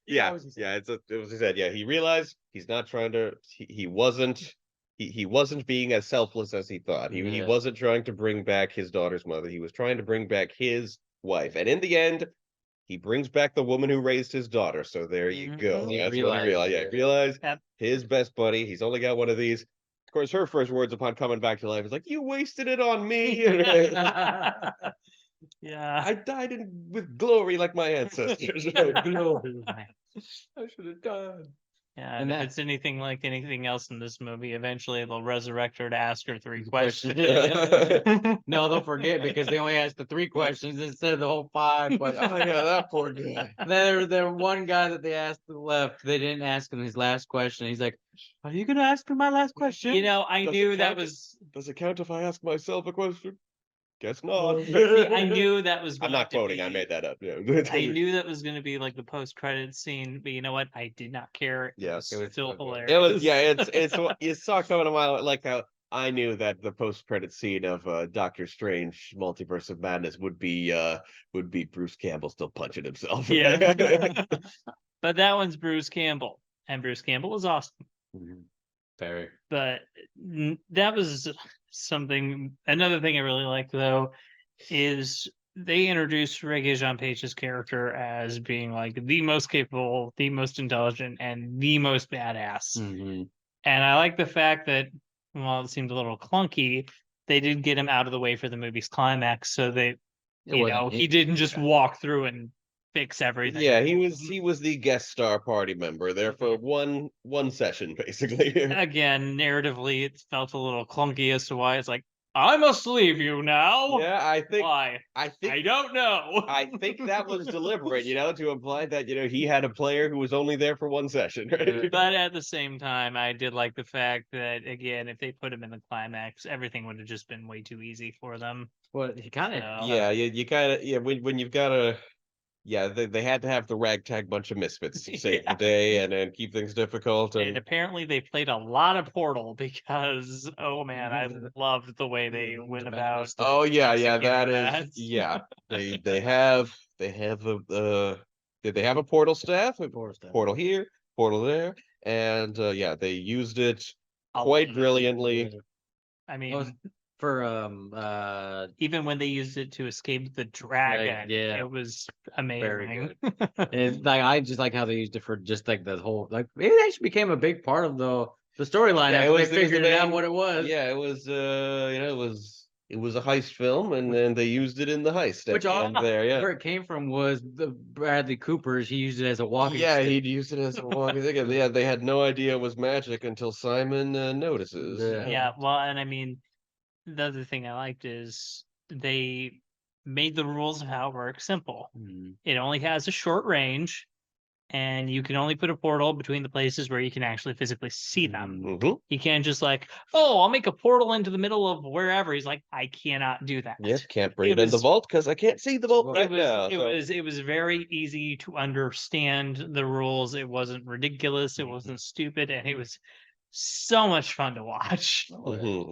Yeah,
it was he said. Yeah, he realized he's not trying to. He wasn't. He wasn't being as selfless as he thought. He wasn't trying to bring back his daughter's mother. He was trying to bring back his wife, and in the end, he brings back the woman who raised his daughter. So there you go.
He
That's what he realized. Yeah, he realized his best buddy. He's only got one of these. Of course, her first words upon coming back to life is like, "You wasted it on me."
Yeah.
I died with glory like my ancestors. I should have died.
Yeah,
And
and if
that-
it's anything like anything else in this movie, eventually they'll resurrect her to ask her 3
Question.
questions.
No, they'll forget because they only asked the 3 questions instead of the whole 5 questions.
Oh yeah, that poor guy.
There one guy that they asked to the left, they didn't ask him his last question. He's like, "Are you gonna ask him my last question?"
You know, I
Does it
knew that
count?
was.
Does it count if I ask myself a question? Guess not.
See, I knew that was.
I'm
Going
not
to
quoting. I
be-
made that up. Yeah.
I knew that was going to be like the post-credit scene, but you know what? I did not care.
Yes.
It was still hilarious.
It was, yeah. It's what you saw coming a mile. Like how I knew that the post-credit scene of Doctor Strange: Multiverse of Madness would be Bruce Campbell still punching himself.
Yeah. But that one's Bruce Campbell, and Bruce Campbell was awesome.
Very.
But that was something. Another thing I really liked though is they introduced Regé-Jean Page's character as being like the most capable, the most intelligent, and the most badass.
Mm-hmm.
And I like the fact that while it seemed a little clunky, they did get him out of the way for the movie's climax, so they, he didn't just walk through and fix everything.
Yeah, he was the guest star party member there for one session basically.
Again, narratively, it felt a little clunky as to why it's like, I must leave you now.
Yeah, I think
Why? I don't know.
I think that was deliberate, to imply that he had a player who was only there for one session. Right?
But at the same time, I did like the fact that again, if they put him in the climax, everything would have just been way too easy for them.
Well, he kind of.
Yeah, you kind of when you've got a. Yeah, they had to have the ragtag bunch of misfits to save the day and keep things difficult.
And apparently they played a lot of Portal because, oh man, I loved the way they went about.
Oh yeah,
executing
that is yeah. They have did they have a portal staff? A portal here, portal there, and yeah, they used it quite brilliantly.
I mean,
for
even when they used it to escape the dragon,
yeah,
it was amazing.
Very good. It's like I just like how they used it for just like the whole it actually became a big part of the storyline after they figured out what it was.
Yeah, it was it was a heist film, and then they used it in the heist.
Which all
there, yeah.
Where it came from was the Bradley Cooper's. He used it as a walking stick.
Yeah, he'd used it as a walking stick. Yeah, they had no idea it was magic until Simon notices.
Yeah, well, and I mean, the other thing I liked is they made the rules of how it works simple.
Mm-hmm.
It only has a short range, and you can only put a portal between the places where you can actually physically see them.
Mm-hmm.
You can't just like, oh, I'll make a portal into the middle of wherever. He's like, I cannot do that.
Yes, can't bring it in the vault because I can't see the vault right now.
It was very easy to understand the rules. It wasn't ridiculous. It wasn't stupid, and it was so much fun to watch,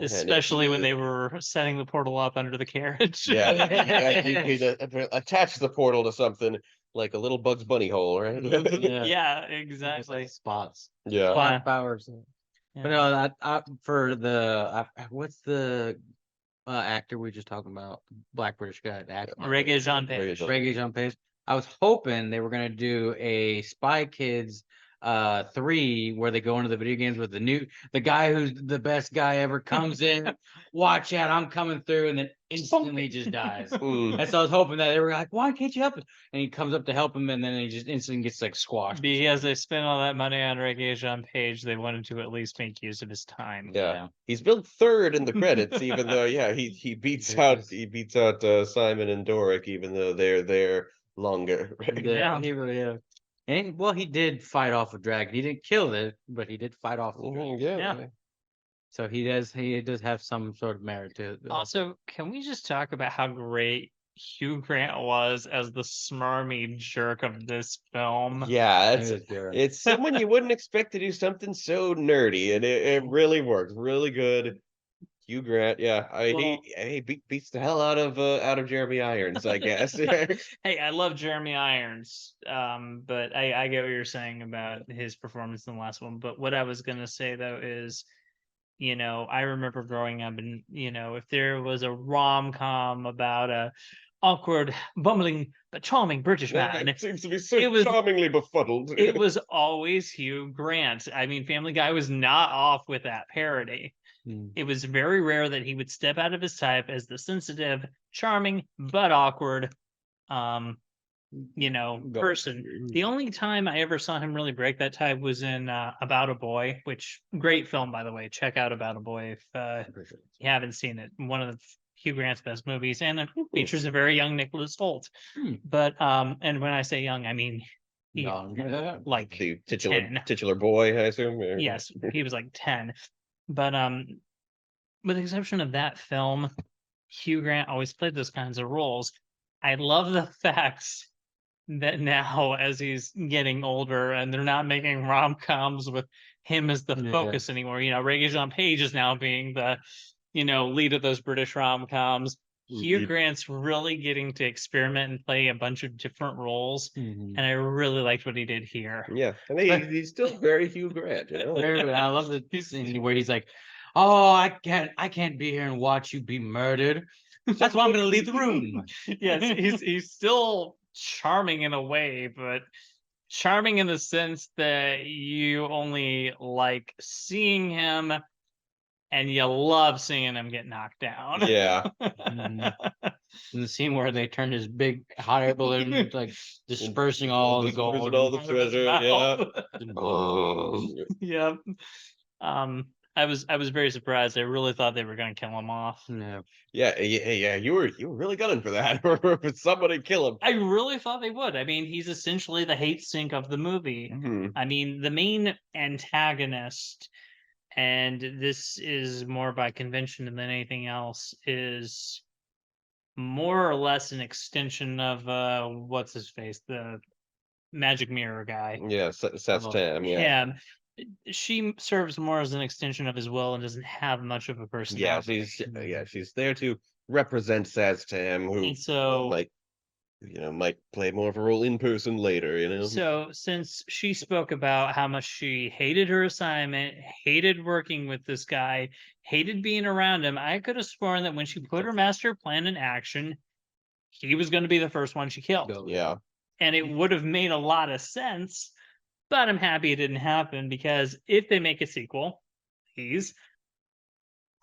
especially when they were setting the portal up under the carriage.
Yeah, you could attach the portal to something like a little Bugs Bunny hole, right?
Yeah, exactly.
Like spots.
Yeah.
Spot powers.
Yeah.
But no, for the what's the actor we just talking about? Black British guy.
Regé-Jean Page.
Regé-Jean Page. I was hoping they were gonna do a Spy Kids 3 where they go into the video games with the guy who's the best guy ever comes in. Watch out, I'm coming through, and then instantly just dies. That's what I was hoping, that they were like, why can't you help him? And he comes up to help him, and then he just instantly gets like squashed.
Because they spent all that money on Regé-Jean Page, they wanted to at least make use of his time.
Yeah. He's billed third in the credits, even though he beats out Simon and Doric, even though they're there longer.
Yeah.
He really is. And well, he did fight off a dragon. He didn't kill it, but he did fight off the dragon.
Yeah.
So he does have some sort of merit to it.
Also, can we just talk about how great Hugh Grant was as the smarmy jerk of this film?
Yeah, it's someone you wouldn't expect to do something so nerdy, and it really works. Really good. Hugh Grant, yeah, he beats the hell out of Jeremy Irons, I guess.
Hey, I love Jeremy Irons, but I get what you're saying about his performance in the last one. But what I was gonna say though is, I remember growing up, and if there was a rom-com about a awkward, bumbling but charming British man,
it seems to be so charmingly befuddled.
It was always Hugh Grant. I mean, Family Guy was not off with that parody. It was very rare that he would step out of his type as the sensitive, charming, but awkward, person. The only time I ever saw him really break that type was in About a Boy, which great film, by the way. Check out About a Boy if you haven't seen it. One of Hugh Grant's best movies, and it features a very young Nicholas Hoult. But and when I say young, I mean he like
The
10.
titular boy, I assume. Yeah.
Yes, he was like 10. But with the exception of that film, Hugh Grant always played those kinds of roles. I love the fact that now, as he's getting older, and they're not making rom-coms with him as the focus anymore. Regé-Jean Page is now being the, lead of those British rom-coms. Hugh Grant's really getting to experiment and play a bunch of different roles, and I really liked what he did here.
Yeah, and he's still very Hugh Grant.
I love the scene where he's like, "Oh, I can't be here and watch you be murdered. That's why I'm going to leave the room."
Yes, he's still charming in a way, but charming in the sense that you only like seeing him and you love seeing him get knocked down.
Yeah.
In the scene where they turned his big hot air balloon, like dispersing all the gold,
all the treasure.
Yeah. Yeah. I was very surprised. I really thought they were going to kill him off.
Yeah. You were really gunning for that, or for somebody kill him.
I really thought they would. I mean, he's essentially the hate sink of the movie. I mean, the main antagonist, and this is more by convention than anything else, is more or less an extension of what's his face, the magic mirror guy.
Yeah, Seth Tam. Yeah.
She serves more as an extension of his will and doesn't have much of a personality.
She's there to represent Seth Tam, who might play more of a role in person later.
So since she spoke about how much she hated her assignment, hated working with this guy, hated being around him, I could have sworn that when she put her master plan in action, he was going to be the first one she killed.
Yeah.
And it would have made a lot of sense, but I'm happy it didn't happen, because if they make a sequel,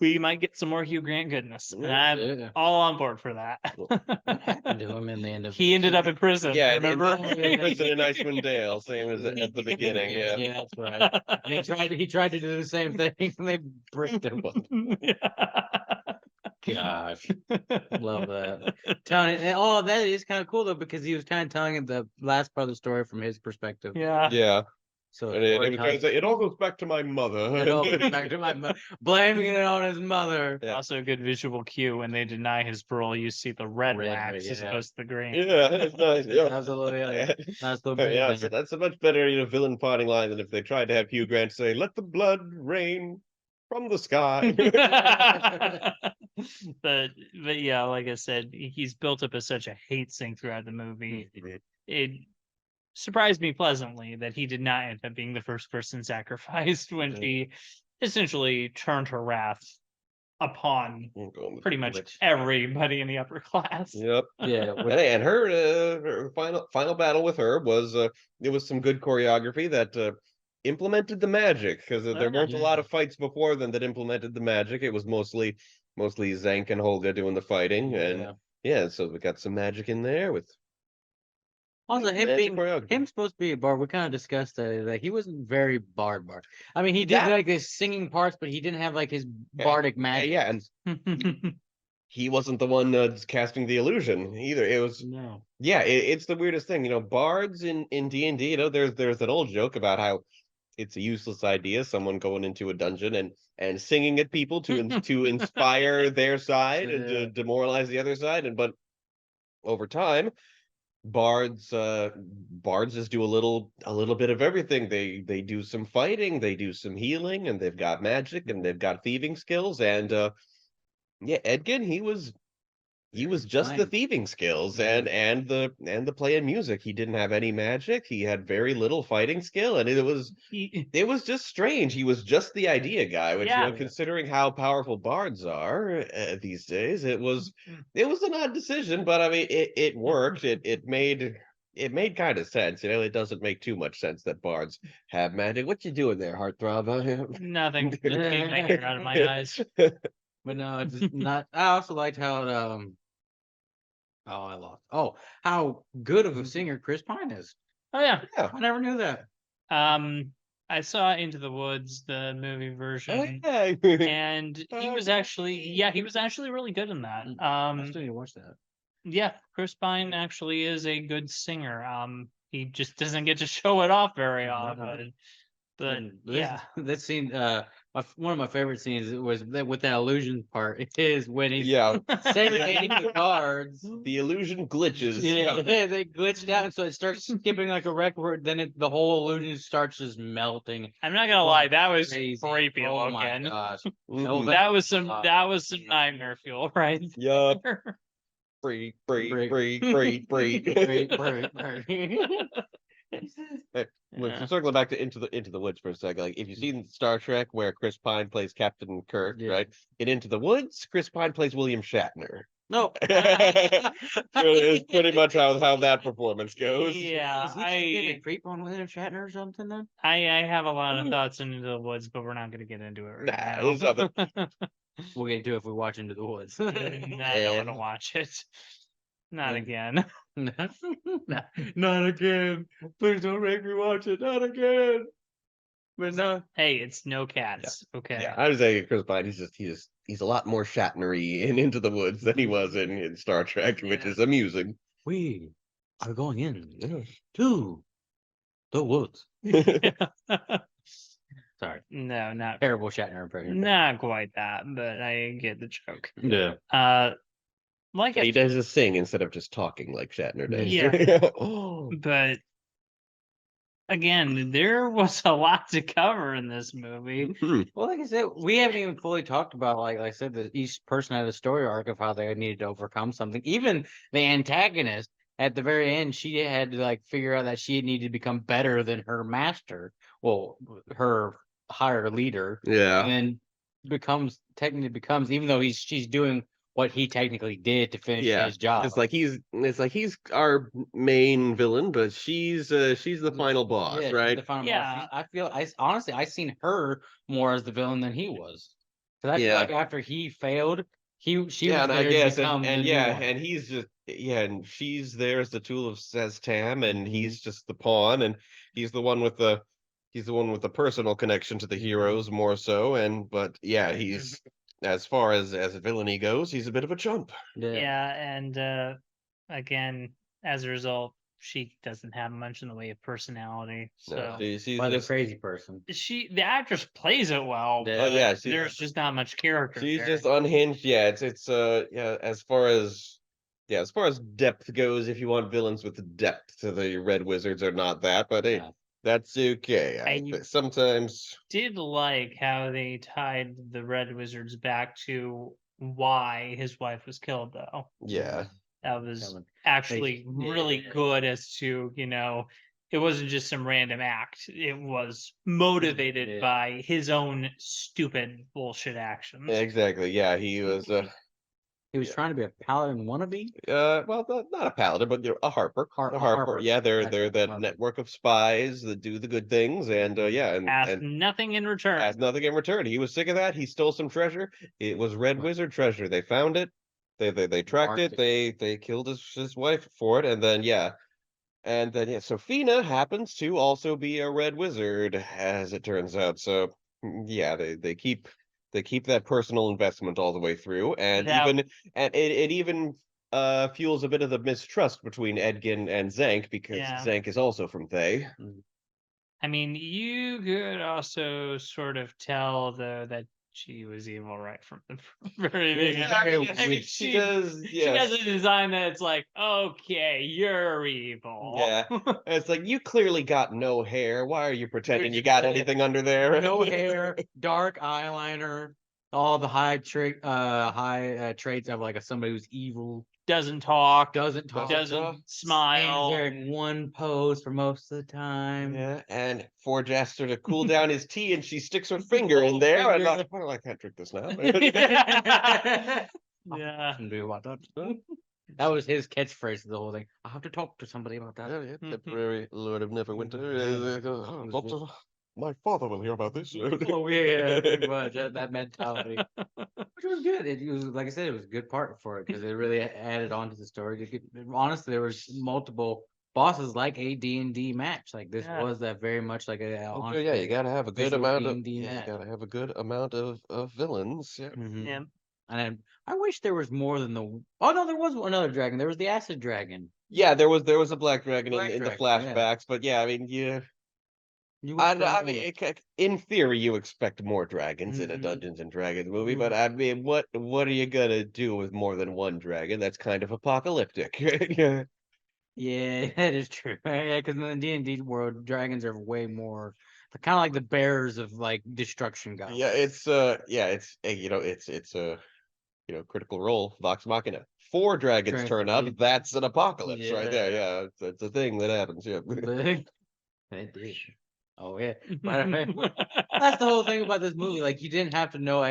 we might get some more Hugh Grant goodness. And I'm all on board for that.
What happened to him in the end of
He ended up in prison.
Yeah,
remember?
in prison in Icewind Dale, same as at the beginning.
Yeah, that's right. And he tried to do the same thing, and they bricked him. Gosh, love that. Tony, that is kind of cool though, because he was kind of telling the last part of the story from his perspective.
Yeah.
So
it all goes back to my mother.
It all goes back to my mother, blaming it on his mother.
Yeah. Also a good visual cue when they deny his parole. You see the red wax as opposed to the green.
Yeah, it's nice. Yeah,
absolutely.
So that's a much better, villain fighting line than if they tried to have Hugh Grant say, "Let the blood rain from the sky."
but yeah, like I said, he's built up as such a hate sink throughout the movie. It surprised me pleasantly that he did not end up being the first person sacrificed when she essentially turned her wrath upon pretty much everybody in the upper class.
Yep.
Yeah.
And her final battle with her was it was some good choreography that implemented the magic, because there weren't a lot of fights before then that implemented the magic. It was mostly Zank and Holga doing the fighting, and so we got some magic in there with.
Also, him supposed to be a bard. We kind of discussed that. Like, he wasn't very bard. I mean, he did like his singing parts, but he didn't have like his bardic magic.
Yeah, and he wasn't the one casting the illusion either. It was it's the weirdest thing. Bards in D&D. There's an old joke about how it's a useless idea, someone going into a dungeon and singing at people to inspire their side and to demoralize the other side. But over time, bards just do a little bit of everything. They do some fighting, they do some healing, and they've got magic, and they've got thieving skills. And Edgin, he was just the thieving skills and the play and music. He didn't have any magic. He had very little fighting skill, and it was just strange. He was just the idea guy, which considering how powerful bards are these days, it was an odd decision, but I mean it worked. It made it made kind of sense. It doesn't make too much sense that bards have magic. What you doing there, heartthrob?
Nothing. Just getting my hair out of my eyes.
But no, it's just not. I also liked how oh, I lost. Oh, how good of a singer Chris Pine is.
Oh yeah.
Yeah.
I never knew that.
I saw Into the Woods, the movie
Oh,
version,
yeah.
and he was actually really good in that.
I still need to watch that.
Yeah, Chris Pine actually is a good singer. He just doesn't get to show it off very often. But yeah,
That scene, one of my favorite scenes was with that illusion part. It is when he's
Yeah.
segregating the cards.
The illusion glitches.
Yeah, they glitched out, so it starts skipping like a record. Then the whole illusion starts just melting.
I'm not gonna lie, that was
Crazy.
creepy
Oh my
looking.
gosh!
Mhm.
That was some nightmare fuel, right?
Yup.
there.
Free.
Break.
Yeah.
Circling back to Into the Woods for a second. Like, if you've seen Star Trek, where Chris Pine plays Captain Kirk,
Yeah.
right? In Into the Woods, Chris Pine plays William Shatner.
No,
It's pretty much how that performance goes.
Yeah,
Is he just getting a creep on William Shatner or something? Then
I have a lot of thoughts into the woods, but we're not going to get into it right
Nah,
now.
there's other-
we'll get into it if we watch Into the Woods.
I don't want to watch it. Not
And-
again.
Not again. Please don't make me watch it. Not again. But no,
Hey, it's no cats. Okay.
Yeah, I was saying Chris Pine. He's a lot more Shatnery in Into the Woods than he was in Star Trek, which
Yeah.
is amusing.
we are going in to the woods. Sorry,
No, not
terrible Shatner impression.
not quite that, but I get the joke.
Yeah.
Like
He
I,
does a sing instead of just talking like Shatner does.
Yeah.
Oh.
but again, there was a lot to cover in this movie.
Mhm.
Well, like I said, we haven't even fully talked about, like I said, that each person had a story arc of how they needed to overcome something. Even the antagonist at the very end, she had to like figure out that she needed to become better than her master. Well, her higher leader,
Yeah.
and then technically becomes, even though she's doing what he technically did to finish
Yeah.
his job.
It's like he's our main villain, but she's the final boss,
Yeah, she's
right?
the final
Yeah.
boss. Honestly, I seen her more as the villain than he was. Because I feel
Yeah.
like after he failed, she was
And I
there to
guess,
become
and
the
yeah,
new one.
and he's just and she's there as the tool of says Tam, and
Mhm.
he's just the pawn, and he's the one with the personal connection to the heroes more so, but yeah, he's as far as villainy goes, he's a bit of a chump.
Yeah, and again, as a result, she doesn't have much in the way of personality. So
No, she's
By the
just
crazy person.
the actress plays it well.
Yeah.
oh yeah,
There's just not much character.
she's
there.
just unhinged. Yeah, it's yeah, as far as depth goes, if you want villains with depth, the Red Wizards are not that, but hey,
Yeah.
that's okay. Sometimes
Did like how they tied the Red Wizards back to why his wife was killed, though.
yeah.
That was
Coming.
actually
yeah.
really good as to, it wasn't just some random act. It was motivated
Yeah.
by his own stupid bullshit actions.
Exactly. Yeah, he was
He was trying to be a paladin wannabe.
well, not a paladin, but a harper.
A
A
harper.
harper. Yeah, they're
Gotcha.
that
Okay.
network of spies that do the good things, and yeah,
Asked
and
nothing in return.
asked nothing in return. He was sick of that. He stole some treasure. It was Red Wizard treasure. They found it. They tracked
Marked
it. They killed his wife for it, and then yeah. Sophina happens to also be a Red Wizard, as it turns out. So yeah, they keep that personal investment all the way through, and it even fuels a bit of the mistrust between Edgin and Zank, because
Yeah.
Zank is also from Thay.
I mean, you could also sort of tell, though, that she was evil right from the very beginning. I mean,
She does,
She has
yes.
a design that's like, okay, you're evil.
Yeah. It's like, you clearly got no hair. Why are you pretending you got anything under there?
No hair, dark eyeliner, all the high traits of like somebody who's evil.
Doesn't talk.
Doesn't talk.
Doesn't
Stands
smile.
there in one pose for most of the time.
Yeah, and Forge asked her to cool down his tea, and she sticks her finger in there. And I thought, well, I can't drink this now.
Yeah.
Shouldn't be about that. That was his catchphrase of the whole thing. I have to talk to somebody about that.
Yeah, temporary Lord of Neverwinter.
was-
My father will hear about this.
Oh yeah, pretty much that mentality, which was good. It was, like I said, it was a good part for it because it really added on to the story. Honestly, there was multiple bosses like a D&D match. Like this
Yeah.
was that very much like a
Okay, yeah, you gotta have a good
official
amount of
D&D
yeah, you
match.
gotta have a good amount of villains. Yeah.
Mhm.
Yeah.
And I wish there was more than the. Oh no, there was another dragon. There was the acid dragon.
Yeah, there was a black dragon
Black
in the
dragon, yeah.
flashbacks, but yeah, I mean, yeah,
You
I,
would
I
think
mean,
like-
in theory, you expect more dragons in a
Mhm.
Dungeons and Dragons movie, but I mean, what are you gonna do with more than one dragon? That's kind of apocalyptic. Yeah.
Yeah, that is true. Yeah, because in the D&D world, dragons are way more kind of like the bears of like destruction gods.
Yeah, it's it's a Critical Role, Vox Machina. Four dragons turn up. That's an apocalypse right there. Yeah, it's a thing that happens. Yeah.
They did. Oh yeah. That's the whole thing about this movie. Like you didn't have to know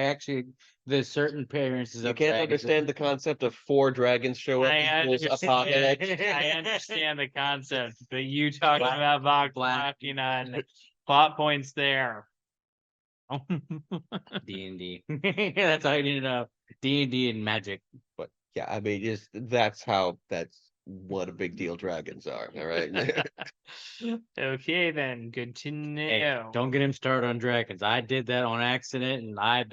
the certain appearances
You
of
can't
dragons.
understand the concept of four dragons show up
I
equals
understand,
apocalypse.
I understand the concept, but you talking about Vox
Black-
Machina and plot points there.
D&D. That's all you need to know. D&D and magic.
But yeah, I mean, that's what a big deal dragons are. All right.
Okay, then. Good to know.
Hey, don't get him started on dragons. I did that on accident, and I had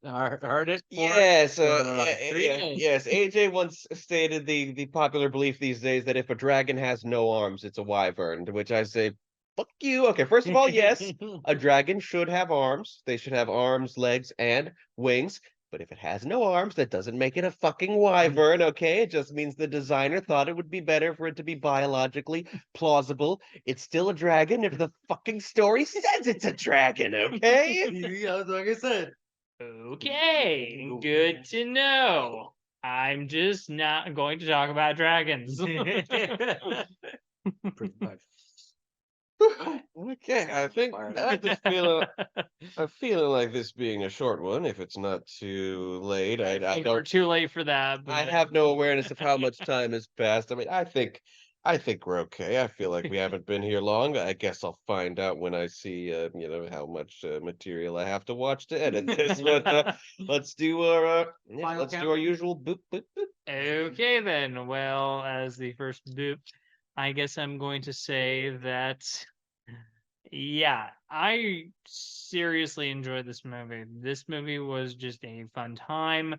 heard it.
Yes,
Yeah.
yes. AJ once stated the popular belief these days that if a dragon has no arms, it's a wyvern. To which I say, fuck you. Okay, first of all, yes, a dragon should have arms. They should have arms, legs, and wings. But if it has no arms, that doesn't make it a fucking wyvern, okay? It just means the designer thought it would be better for it to be biologically plausible. It's still a dragon if the fucking story says it's a dragon, okay?
Yeah, like I said.
Okay, good to know. I'm just not going to talk about dragons.
Pretty much.
Okay, I think I'm feeling like this being a short one. If it's not too late, I
think we're
don't.
too late for that.
I
But
have no awareness of how much time has passed. I mean, I think we're okay. I feel like we haven't been here long. I guess I'll find out when I see, how much material I have to watch to edit this. But let's do
Final
let's do our
count?
usual boop boop boop.
okay, then. Well, as the first boop, I guess I'm going to say that, yeah, I seriously enjoyed this movie. This movie was just a fun time.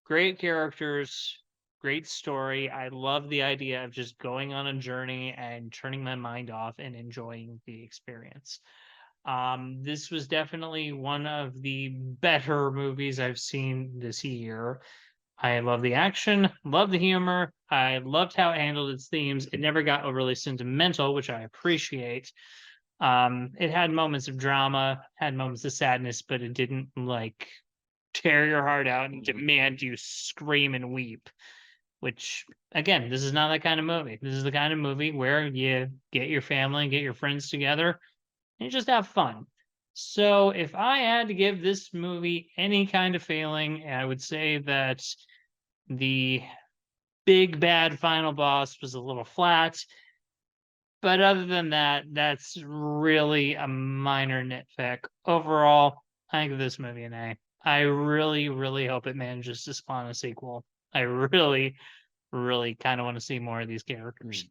Great characters, great story. I love the idea of just going on a journey and turning my mind off and enjoying the experience. This was definitely one of the better movies I've seen this year. I love the action, love the humor. I loved how it handled its themes. It never got overly sentimental, which I appreciate. It had moments of drama, had moments of sadness, but it didn't like tear your heart out and demand you scream and weep. Which, again, this is not that kind of movie. This is the kind of movie where you get your family and get your friends together and you just have fun. So, if I had to give this movie any kind of feeling, I would say that the big bad final boss was a little flat. But other than that, that's really a minor nitpick. Overall, I give this movie an A. I really, really hope it manages to spawn a sequel. I really, really kind of want to see more of these characters.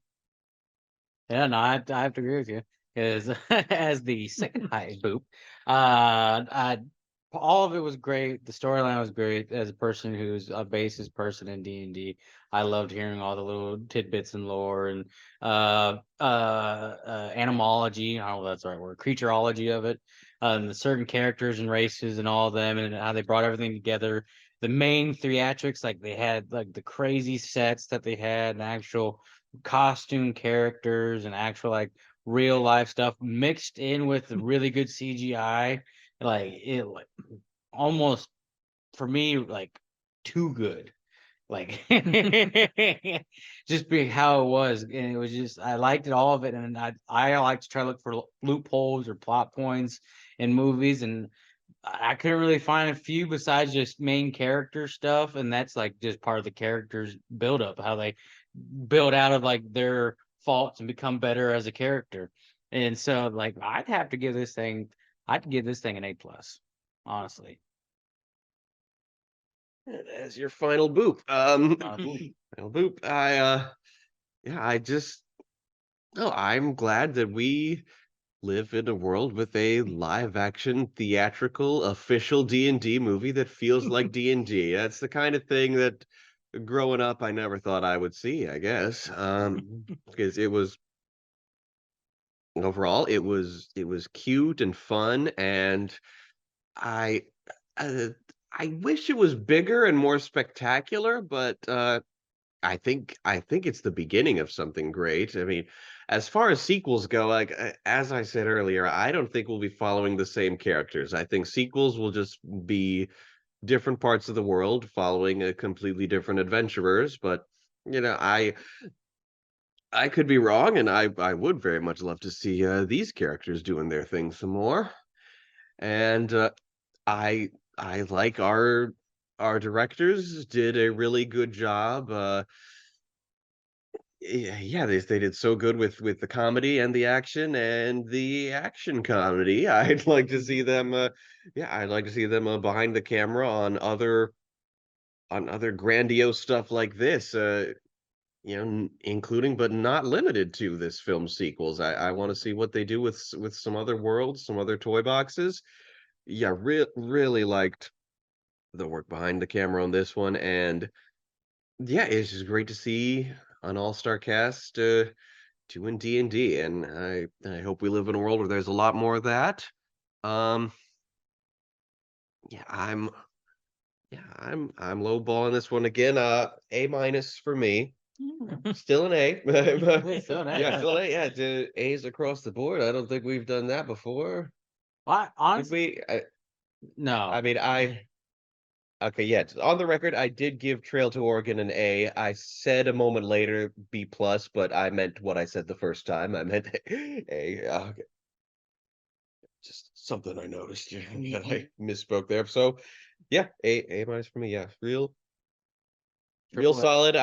Yeah, no, I have to agree with you. Because as the second highest boop, all of it was great. The storyline was great. As a person who's a basis person in D&D, I loved hearing all the little tidbits and lore and animology. I don't know if that's the right word. Creatureology of it, and the certain characters and races and all of them, and how they brought everything together. The main theatrics, like they had like the crazy sets that they had, and actual costume characters and actual like real life stuff mixed in with the really good CGI. Like it like almost for me like too good. Like just being how it was. And it was just I liked it all of it. And I like to try to look for loopholes or plot points in movies. And I couldn't really find a few besides just main character stuff, and that's like just part of the character's build up, how they build out of like their faults and become better as a character. And so like I'd give this thing an A+, honestly.
As your final boop.
Boop.
Final boop. I'm glad that we live in a world with a live action theatrical official D&D movie that feels like D&D. That's the kind of thing that growing up I never thought I would see, I guess. Because it was overall it was cute and fun, and I uh, I wish it was bigger and more spectacular, but I think it's the beginning of something great. I mean, as far as sequels go, like as I said earlier, I don't think we'll be following the same characters. I think sequels will just be different parts of the world following a completely different adventurers. But you know, I could be wrong, and I would very much love to see these characters doing their thing some more. And I I like our directors did a really good job. Yeah, they did so good with the comedy and the action and the action comedy. I'd like to see them. I'd like to see them behind the camera on other grandiose stuff like this. Including but not limited to this film sequels. I want to see what they do with some other worlds, some other toy boxes. Yeah, really liked the work behind the camera on this one, and yeah, it's just great to see an all-star cast doing D&D, and I hope we live in a world where there's a lot more of that. Um, yeah, I'm lowballing this one again. A- for me. Still an A.
Still an A.
Yeah, still an A. Yeah, A's across the board. I don't think we've done that before.
Well,
Did
honestly,
we?
no.
I mean, okay, yeah. On the record, I did give Trail to Oregon an A. I said a moment later B plus, but I meant what I said the first time. I meant A. Just something I noticed that I misspoke there. So, yeah, A- for me. Yeah, real
Triple A.
solid.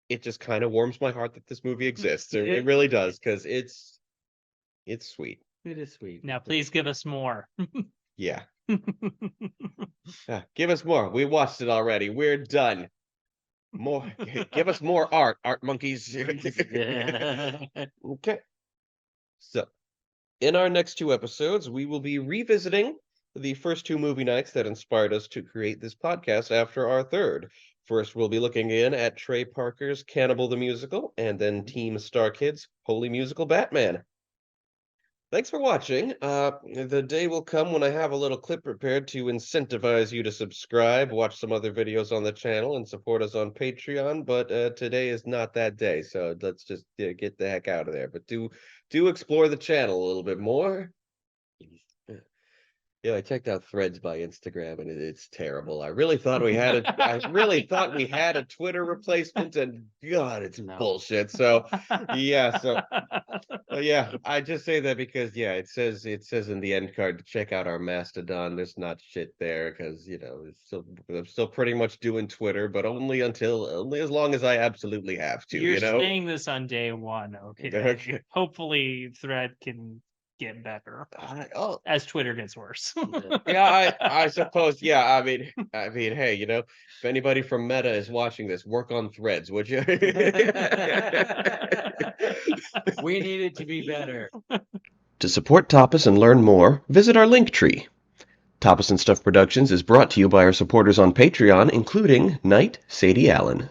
It just kind of warms my heart that this movie exists. It really does, because it's sweet.
It is sweet.
Now, please give us more.
Yeah. Give us more. We watched it already. We're done. More. Give us more art monkeys. Okay. So, in our next two episodes, we will be revisiting the first two movie nights that inspired us to create this podcast after our third. First, we'll be looking in at Trey Parker's Cannibal the Musical, and then Team Star Kids' Holy Musical Batman. Thanks for watching. The day will come when I have a little clip prepared to incentivize you to subscribe, watch some other videos on the channel, and support us on Patreon. But today is not that day, so let's just get the heck out of there. But do explore the channel a little bit more. Yeah, I checked out Threads by Instagram, and it's terrible. I really thought we had a Twitter replacement, and God, it's bullshit. So yeah, I just say that because it says in the end card to check out our Mastodon. There's not shit there because I'm still pretty much doing Twitter, but only as long as I absolutely have to.
You're saying this on day one, okay?
Okay.
Hopefully, Thread can get better as Twitter gets worse.
Yeah, I suppose. Yeah, I mean, hey, if anybody from Meta is watching this, work on Threads, would you?
We need it to be better.
To support Tapas and learn more, visit our link tree. Tapas and Stuff Productions is brought to you by our supporters on Patreon, including Knight Sadie Allen.